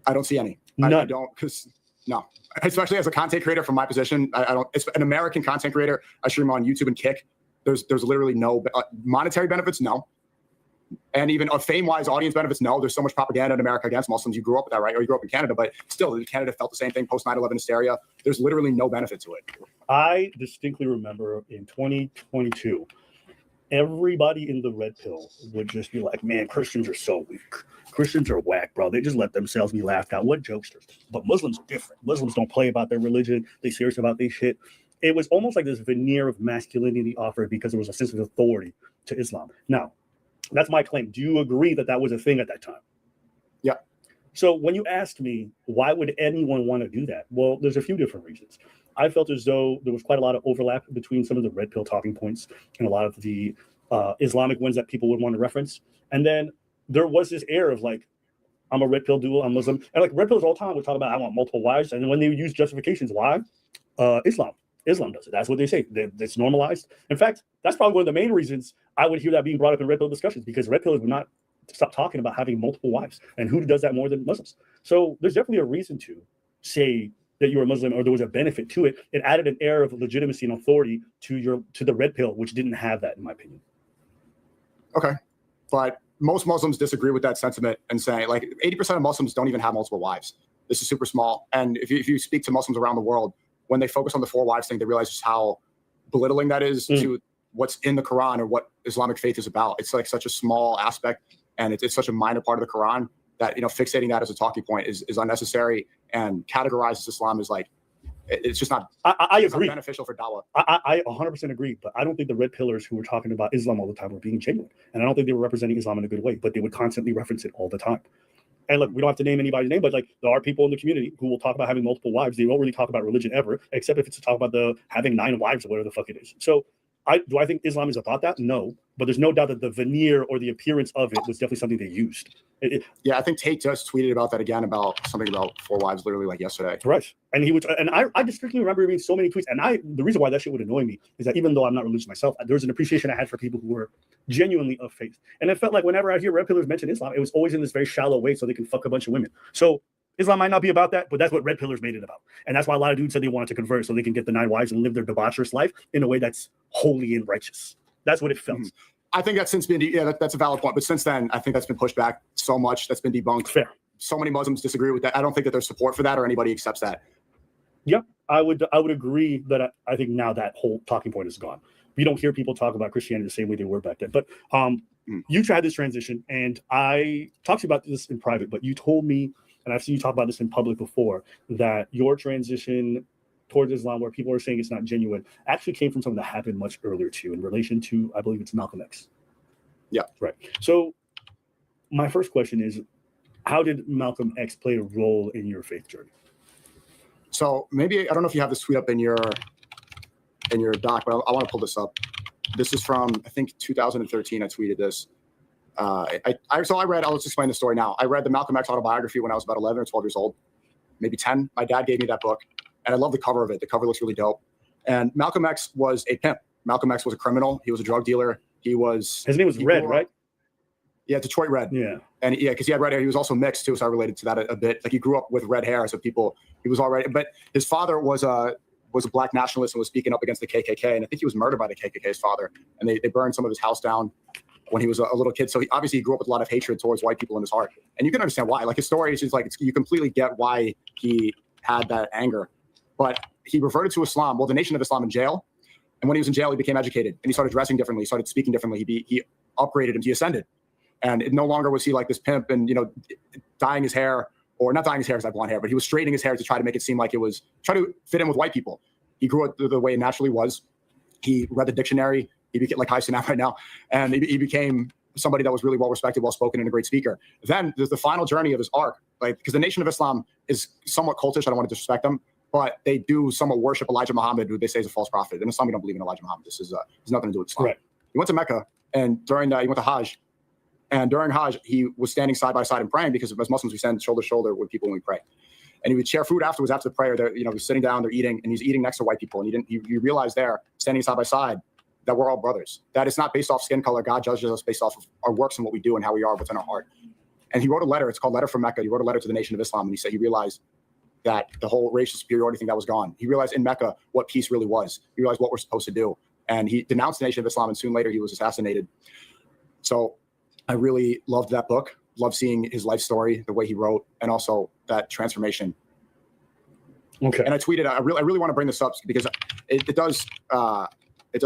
I don't see any. None. I don't, because no, especially as a content creator from my position, I don't, it's an American content creator. I stream on YouTube and Kick. There's literally no monetary benefits. No. And even fame-wise, audience benefits, no. There's so much propaganda in America against Muslims. You grew up with that, right? Or you grew up in Canada, but still, Canada felt the same thing post 9/11 hysteria. There's literally no benefit to it. I distinctly remember in 2022, everybody in the red pill would just be like, man, Christians are so weak. Christians are whack, bro. They just let themselves be laughed at. What jokesters. But Muslims are different. Muslims don't play about their religion. They serious about their shit. It was almost like this veneer of masculinity offered because there was a sense of authority to Islam. Now, that's my claim. Do you agree that that was a thing at that time? Yeah. So when you asked me, why would anyone want to do that? Well, there's a few different reasons. I felt as though there was quite a lot of overlap between some of the red pill talking points and a lot of the Islamic ones that people would want to reference. And then there was this air of like, I'm a red pill dual, I'm Muslim. And like red pills all the time would talk about, I want multiple wives. And when they use justifications, why? Islam does it. That's what they say. It's normalized. In fact, that's probably one of the main reasons I would hear that being brought up in red pill discussions, because red pillers would not stop talking about having multiple wives. And who does that more than Muslims? So there's definitely a reason to say that you're a Muslim or there was a benefit to it. It added an air of legitimacy and authority to the red pill, which didn't have that, in my opinion. Okay. But most Muslims disagree with that sentiment and say like 80% of Muslims don't even have multiple wives. This is super small. And if you speak to Muslims around the world, when they focus on the 4 wives thing, they realize just how belittling that is to what's in the Quran or what Islamic faith is about. It's like such a small aspect, and it's such a minor part of the Quran that, fixating that as a talking point is unnecessary, and categorizes Islam as like, it's just not, I agree. Not beneficial for dawah. I 100% agree, but I don't think the red pillars who were talking about Islam all the time were being genuine. And I don't think they were representing Islam in a good way, but they would constantly reference it all the time. And look, we don't have to name anybody's name, but like there are people in the community who will talk about having multiple wives. They won't really talk about religion ever, except if it's to talk about the having 9 wives or whatever the fuck it is. So do I think Islam is about that? No, but there's no doubt that the veneer or the appearance of it was definitely something they used. Yeah, I think Tate just tweeted about that again, about something about 4 wives literally like yesterday. Right. And I distinctly remember reading so many tweets. And the reason why that shit would annoy me is that even though I'm not religious myself, there's an appreciation I had for people who were genuinely of faith. And it felt like whenever I hear red pillars mention Islam, it was always in this very shallow way so they can fuck a bunch of women. So Islam might not be about that, but that's what Red Pillars made it about. And that's why a lot of dudes said they wanted to convert so they can get the 9 wives and live their debaucherous life in a way that's holy and righteous. That's what it felt. I think that's since been, that's a valid point. But since then, I think that's been pushed back so much. That's been debunked. Fair. So many Muslims disagree with that. I don't think that there's support for that or anybody accepts that. Yeah, I would agree that I think now that whole talking point is gone. We don't hear people talk about Christianity the same way they were back then. But you tried this transition, and I talked to you about this in private, but you told me, and I've seen you talk about this in public before, that your transition towards Islam, where people are saying it's not genuine, actually came from something that happened much earlier too, in relation to, I believe it's Malcolm X. Yeah. Right. So my first question is, how did Malcolm X play a role in your faith journey? So maybe, I don't know if you have this tweet up in your doc, but I want to pull this up. This is from, I think, 2013. I tweeted this. I'll just explain the story now. I read the Malcolm X autobiography when I was about 11 or 12 years old, maybe 10. My dad gave me that book, and I love the cover of it. The cover looks really dope. And Malcolm X was a pimp. Malcolm X was a criminal. He was a drug dealer. His name was Red, right? Yeah, Detroit Red. Yeah. And because he had red hair, he was also mixed too, so I related to that a bit. Like he grew up with red hair, so he was already. But his father was a black nationalist and was speaking up against the KKK, and I think he was murdered by the KKK's father. And they burned some of his house down when he was a little kid. So he grew up with a lot of hatred towards white people in his heart, and you can understand why. Like his story is just like you completely get why he had that anger. But he reverted to Islam. Well, the Nation of Islam in jail, and when he was in jail, he became educated and he started dressing differently. He started speaking differently. He upgraded him. He ascended. And no longer was he like this pimp and, dyeing his hair, or not dyeing his hair because I have blonde hair, but he was straightening his hair to try to make it seem like it was, try to fit in with white people. He grew up the way it naturally was. He read the dictionary. He became like Hyson right now. And he became somebody that was really well respected, well spoken, and a great speaker. Then there's the final journey of his arc, like, because the Nation of Islam is somewhat cultish. I don't want to disrespect them, but they do somewhat worship Elijah Muhammad, who they say is a false prophet. In Islam, we don't believe in Elijah Muhammad. This is has nothing to do with Islam. Right. He went to Mecca, and during that, he went to Hajj. And during Hajj, he was standing side by side and praying, because as Muslims, we stand shoulder to shoulder with people when we pray. And he would share food afterwards, after the prayer. They're, he's sitting down, they're eating, and he's eating next to white people. And you realize there, standing side by side, that we're all brothers. That it's not based off skin color. God judges us based off of our works and what we do and how we are within our heart. And he wrote a letter. It's called Letter from Mecca. He wrote a letter to the Nation of Islam, and he said he realized that the whole racial superiority thing that was gone. He realized in Mecca what peace really was. He realized what we're supposed to do. And he denounced the Nation of Islam, and soon later he was assassinated. So I really loved that book, loved seeing his life story, the way he wrote, and also that transformation. Okay. And I tweeted, I really want to bring this up because it does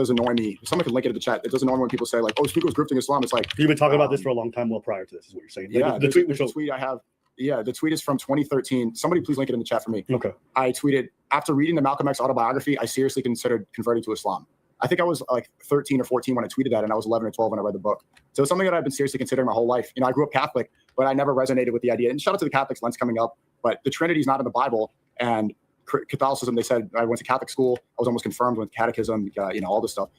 annoy me. Someone can link it in the chat. It does annoy me when people say like, "Oh, Sneako was grifting Islam." It's like you've been talking about this for a long time. Well, prior to this, is what you're saying. Yeah, the tweet I have. Yeah, the tweet is from 2013. Somebody please link it in the chat for me. Okay. I tweeted, after reading the Malcolm X autobiography, I seriously considered converting to Islam. I think I was like 13 or 14 when I tweeted that, and I was 11 or 12 when I read the book. So it's something that I've been seriously considering my whole life. I grew up Catholic, but I never resonated with the idea. And shout out to the Catholics, Lent's coming up, but the Trinity is not in the Bible. And Catholicism, they said, I went to Catholic school. I was almost confirmed with catechism, all this stuff.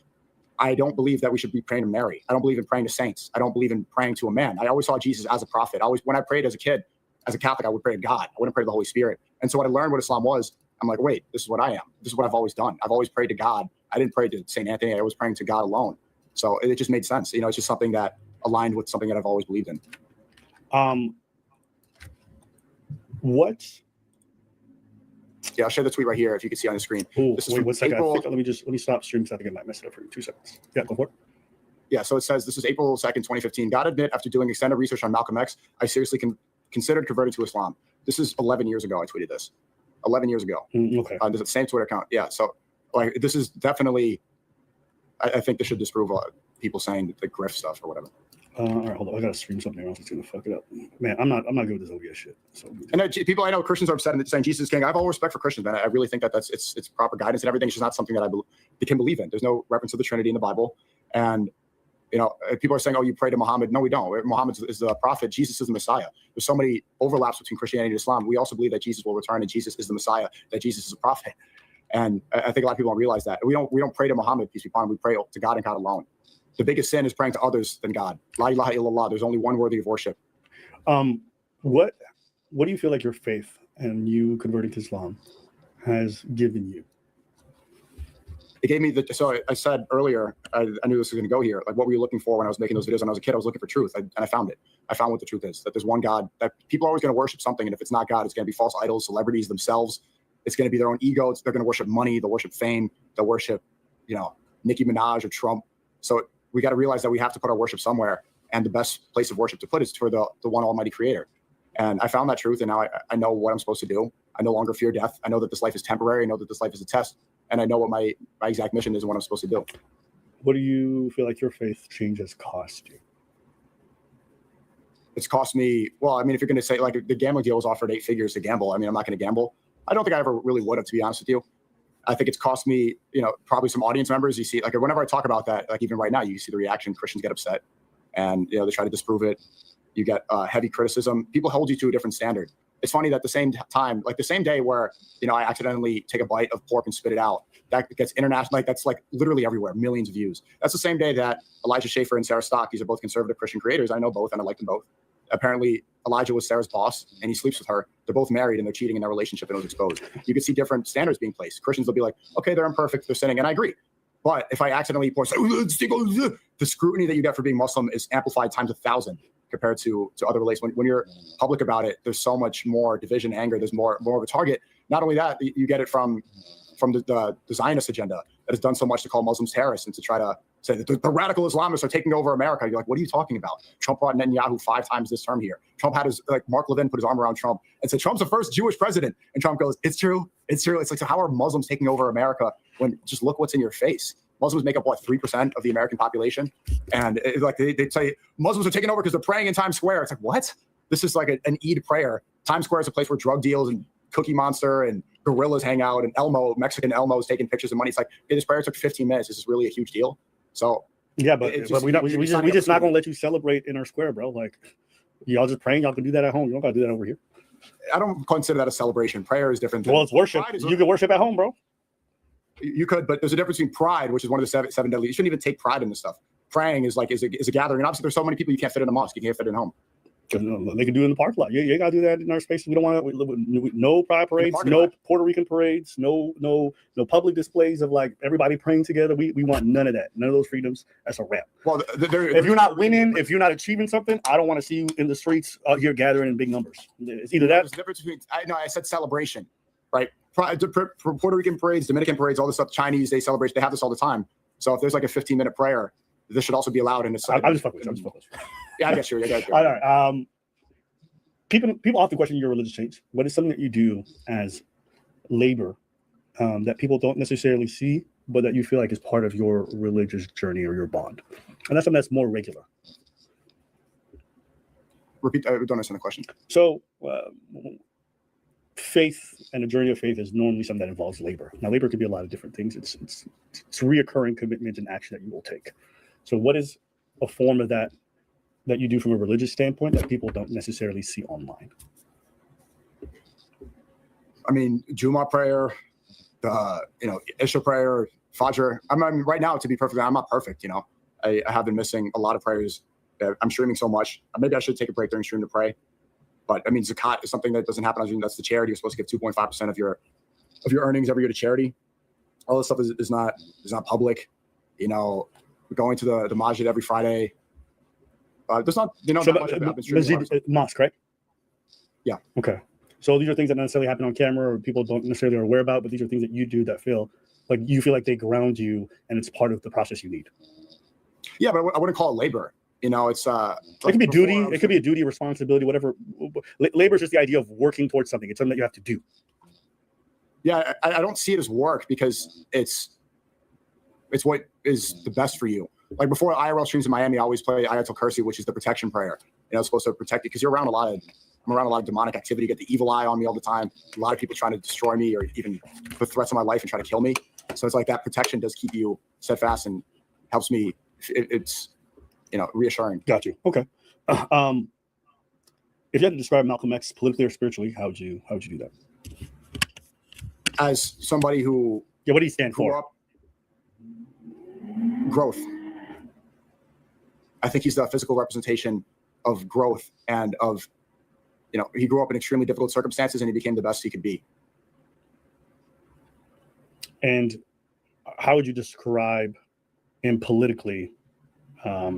I don't believe that we should be praying to Mary. I don't believe in praying to saints. I don't believe in praying to a man. I always saw Jesus as a prophet. When I prayed as a kid, as a Catholic, I would pray to God. I wouldn't pray to the Holy Spirit. And so when I learned what Islam was, I'm like, wait, this is what I am. This is what I've always done. I've always prayed to God. I didn't pray to St. Anthony. I was praying to God alone. So it just made sense. It's just something that aligned with something that I've always believed in. What? Yeah, I'll share the tweet right here if you can see on the screen. Ooh, this is wait, 1 second. April... Let me stop streaming so I might mess it up for you. 2 seconds. Yeah, go for it. Yeah, so it says, this is April 2nd, 2015. God admit, after doing extended research on Malcolm X, I seriously considered converting to Islam. This is 11 years ago I tweeted this. 11 years ago. Okay. There's the same Twitter account. Yeah, so like this is definitely, I think this should disprove people saying the grift stuff or whatever. All right, hold on. I gotta stream something else. It's gonna fuck it up. Man, I'm not good with this OBS shit. So. And people I know, Christians are upset and saying Jesus is king. I have all respect for Christians, man. I really think that it's proper guidance and everything. It's just not something that they can believe in. There's no reference to the Trinity in the Bible, and people are saying, "Oh, you pray to Muhammad." No, we don't. Muhammad is the prophet. Jesus is the Messiah. There's so many overlaps between Christianity and Islam. We also believe that Jesus will return and Jesus is the Messiah. That Jesus is a prophet, and I think a lot of people don't realize that. We don't pray to Muhammad, peace be upon him. We pray to God and God alone. The biggest sin is praying to others than God. La ilaha illallah. There's only one worthy of worship. What do you feel like your faith and you converting to Islam has given you? it gave me so I said earlier, I knew this was going to go here. Like, what were you looking for when I was making those videos when I was a kid? I was looking for truth, and I found it. I found what the truth is, that there's one God, that people are always going to worship something. And if it's not God, it's going to be false idols, celebrities themselves. It's going to be their own ego. They're going to worship money. They'll worship fame. They'll worship, Nicki Minaj or Trump. So we got to realize that we have to put our worship somewhere. And the best place of worship to put is for the one almighty creator. And I found that truth. And now I know what I'm supposed to do. I no longer fear death. I know that this life is temporary. I know that this life is a test. And I know what my exact mission is and what I'm supposed to do. What do you feel like your faith change has cost you? It's cost me, well, I mean, if you're going to say, like, the gambling deal was offered 8 figures to gamble. I mean, I'm not going to gamble. I don't think I ever really would have, to be honest with you. I think it's cost me, probably some audience members. You see, like, whenever I talk about that, like, even right now, you see the reaction. Christians get upset and, they try to disprove it. You get heavy criticism. People hold you to a different standard. It's funny that the same time, like the same day where, I accidentally take a bite of pork and spit it out, that gets international, like that's like literally everywhere, millions of views. That's the same day that Elijah Schaefer and Sarah Stock, these are both conservative Christian creators. I know both and I like them both. Apparently Elijah was Sarah's boss and he sleeps with her. They're both married and they're cheating in their relationship and it was exposed. You can see different standards being placed. Christians will be like, okay, they're imperfect, they're sinning. And I agree. But if I accidentally pour, the scrutiny that you get for being Muslim is amplified times 1,000 compared to other relations. When you're public about it, there's so much more division, anger. There's more of a target. Not only that, you get it from the Zionist agenda that has done so much to call Muslims terrorists and to try to say that the radical Islamists are taking over America. You're like, what are you talking about? Trump brought Netanyahu 5 times this term here. Trump had Mark Levin put his arm around Trump and said, Trump's the first Jewish president. And Trump goes, it's true. It's true. It's like, so how are Muslims taking over America when just look what's in your face? Muslims make up, 3% of the American population? And they say Muslims are taking over because they're praying in Times Square. It's like, what? This is like an Eid prayer. Times Square is a place where drug deals and Cookie Monster and gorillas hang out, and Mexican Elmo is taking pictures of money. It's like, hey, this prayer took 15 minutes. This is really a huge deal. So yeah, but we just not gonna let you celebrate in our square, bro. Like, y'all just praying. Y'all can do that at home. You don't gotta do that over here. I don't consider that a celebration. Prayer is different. Well, it's worship. You can worship at home, bro. You could, but there's a difference between pride, which is one of the seven deadly. You shouldn't even take pride in this stuff. Praying is a gathering. And obviously, there's so many people you can't fit in a mosque. You can't fit in home. They can do it in the parking lot. You gotta do that in our space. We don't want no pride parades, no Puerto Rican parades, no public displays of like everybody praying together. We want none of that. None of those freedoms. That's a wrap. Well, if you're not winning, if you're not achieving something, I don't want to see you in the streets out here gathering in big numbers. It's either that. There's a difference between. I said celebration, right? For Puerto Rican parades, Dominican parades, all this stuff. Chinese, they celebrate. They have this all the time. So if there's like a 15-minute prayer, this should also be allowed in the site. I'm just fucking with you. Yeah, I guess you're. All right. People often question your religious change. What is something that you do as labor that people don't necessarily see, but that you feel like is part of your religious journey or your bond? And that's something that's more regular. Repeat. I don't understand the question. So, faith and the journey of faith is normally something that involves labor. Now, labor could be a lot of different things. It's reoccurring commitment and action that you will take. So, what is a form of that you do from a religious standpoint that people don't necessarily see online? I mean, Juma prayer, Isha prayer, Fajr. I mean, right now, to be perfect, I'm not perfect. I have been missing a lot of prayers. I'm streaming so much. Maybe I should take a break during stream to pray. But I mean, zakat is something that doesn't happen. That's the charity. You're supposed to give 2.5% of your earnings every year to charity. All this stuff is not public. Going to the masjid every Friday. There's not, mosque, right? Yeah. Okay. So these are things that don't necessarily happen on camera or people don't necessarily are aware about, but these are things that you do that feel like they ground you and it's part of the process you need. Yeah, but I wouldn't call it labor. It's it could be duty. It could be a duty, responsibility, whatever. Labor is just the idea of working towards something. It's something that you have to do. Yeah, I don't see it as work because it's what is the best for you. Like before IRL streams in Miami, I always play Ayatul Kursi, which is the protection prayer. It's supposed to protect you because I'm around a lot of demonic activity. You get the evil eye on me all the time. A lot of people trying to destroy me or even put threats on my life and try to kill me. So it's like that protection does keep you steadfast and helps me. It's reassuring. Got you. Okay. If you had to describe Malcolm X politically or spiritually, how would you do that? As somebody who what do you stand for? Growth. I think he's the physical representation of growth and of, he grew up in extremely difficult circumstances and he became the best he could be. And how would you describe him politically? How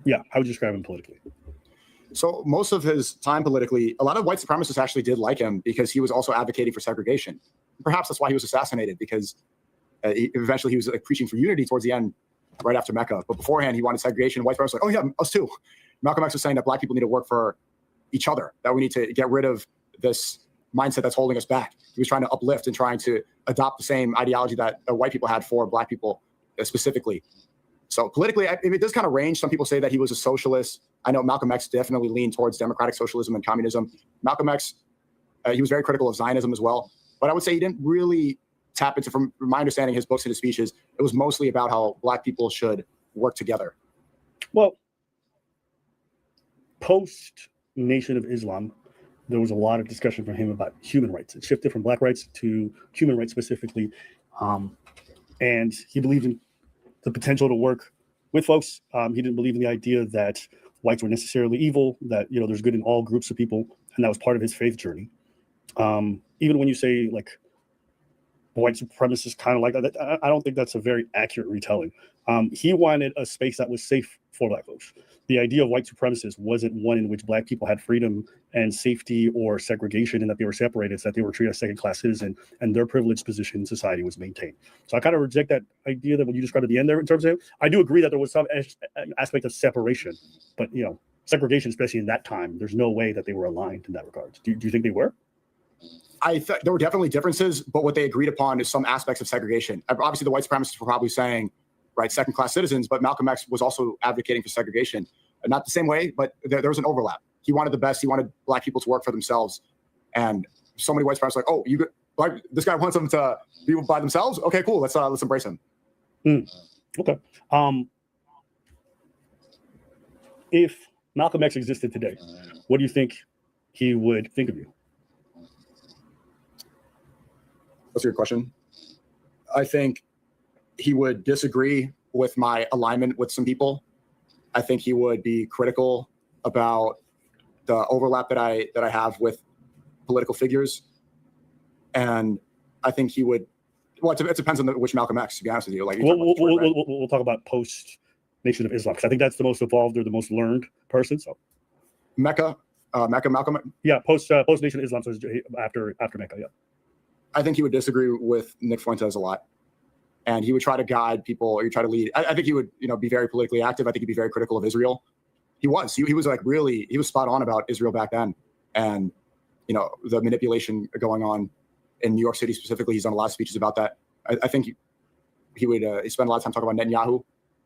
would you describe him politically? So most of his time politically, a lot of white supremacists actually did like him because he was also advocating for segregation. Perhaps that's why he was assassinated, because eventually he was like preaching for unity towards the end, right after Mecca. But beforehand, he wanted segregation. White supremacists were like, oh yeah, us too. Malcolm X was saying that black people need to work for each other, that we need to get rid of this mindset that's holding us back. He was trying to uplift and trying to adopt the same ideology that white people had for black people specifically. So politically, it does kind of range. Some people say that he was a socialist. I know Malcolm X definitely leaned towards democratic socialism and communism. Malcolm X, he was very critical of Zionism as well. But I would say he didn't really tap into, from my understanding, his books and his speeches, it was mostly about how black people should work together. Well, post Nation of Islam, there was a lot of discussion from him about human rights. It shifted from black rights to human rights specifically. And he believed in the potential to work with folks. He didn't believe in the idea that whites were necessarily evil, that, there's good in all groups of people. And that was part of his faith journey. Even when you say like white supremacists kind of like that, I don't think that's a very accurate retelling. He wanted a space that was safe for black folks. The idea of white supremacists wasn't one in which black people had freedom and safety or segregation, and that they were separated, so that they were treated as second-class citizens, and their privileged position in society was maintained. So I kind of reject that idea that what you described at the end there in terms of him. I do agree that there was some aspect of separation, but segregation, especially in that time, there's no way that they were aligned in that regard. Do you think they were? I thought there were definitely differences, but what they agreed upon is some aspects of segregation. Obviously, the white supremacists were probably saying, right, second-class citizens, but Malcolm X was also advocating for segregation. Not the same way, but there was an overlap. He wanted the best. He wanted black people to work for themselves. And so many white supremacists were like, oh, like this guy wants them to be by themselves? Okay, cool. Let's embrace him. Okay. If Malcolm X existed today, what do you think he would think of you? What's your question? I think he would disagree with my alignment with some people. I think he would be critical about the overlap that I have with political figures. And I think he would, well, it depends on which Malcolm X, to be honest with you. Like, we'll talk about post Nation of Islam, because I think that's the most evolved or the most learned person. So Mecca, Malcolm. Yeah, post Nation of Islam, so after Mecca, yeah. I think he would disagree with Nick Fuentes a lot. And he would try to guide people, or try to lead. I think he would, be very politically active. I think he'd be very critical of Israel. He was like really, he was spot on about Israel back then. And, the manipulation going on in New York City specifically, he's done a lot of speeches about that. I think he would spend a lot of time talking about Netanyahu,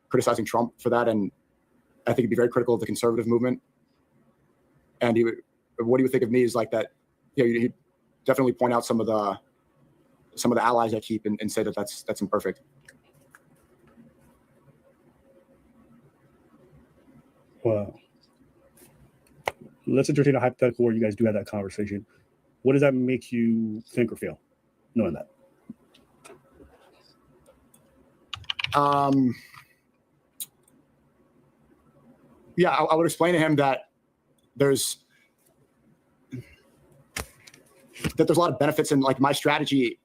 criticizing Trump for that. And I think he'd be very critical of the conservative movement. And what he would think of me is like that, he'd definitely point out some of the allies I keep and say that that's imperfect. Well, let's entertain a hypothetical where you guys do have that conversation. What does that make you think or feel, knowing that? Yeah, I would explain to him that there's a lot of benefits, and like my strategy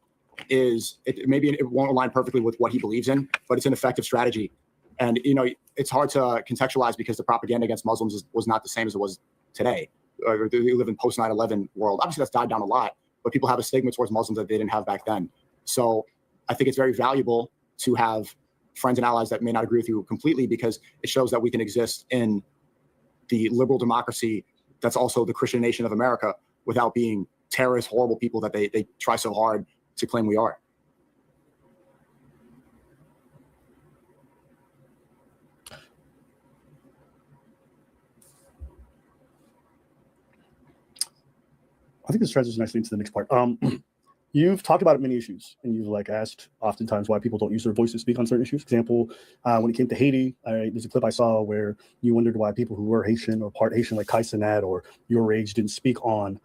is maybe it won't align perfectly with what he believes in, but it's an effective strategy. And, it's hard to contextualize because the propaganda against Muslims was not the same as it was today. We live in post 9/11 world. Obviously that's died down a lot, but people have a stigma towards Muslims that they didn't have back then. So I think it's very valuable to have friends and allies that may not agree with you completely, because it shows that we can exist in the liberal democracy that's also the Christian nation of America without being terrorist, horrible people that they try so hard to claim we are. I think this transitions nicely into the next part. You've talked about many issues, and you've asked oftentimes why people don't use their voice to speak on certain issues. For example, when it came to Haiti, there's a clip I saw where you wondered why people who were Haitian or part Haitian, like Kai Cenat or your age, didn't speak on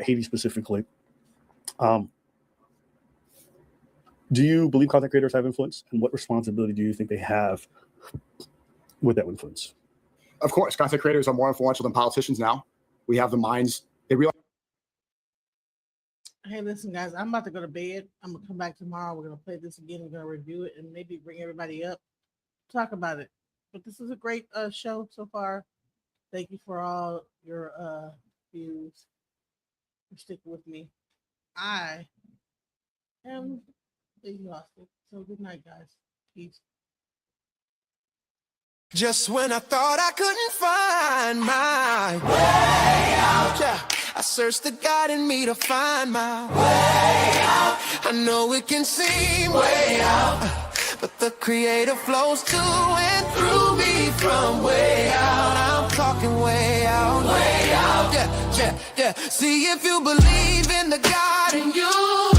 Haiti specifically. Do you believe content creators have influence, and what responsibility do you think they have with that influence? Of course, content creators are more influential than politicians now. We have the minds. They realize Hey, listen, guys, I'm about to go to bed. I'm gonna come back tomorrow. We're gonna play this again. We're gonna review it and maybe bring everybody up, talk about it. But this is a great show so far. Thank you for all your views. For sticking with me. I am exhausted. So good night, guys. Peace. Just when I thought I couldn't find my way out, yeah, I searched the God in me to find my way out. I know it can seem way out, but the Creator flows to and through me from way out. I'm talking way out, yeah, yeah, yeah. See if you believe in the God in you.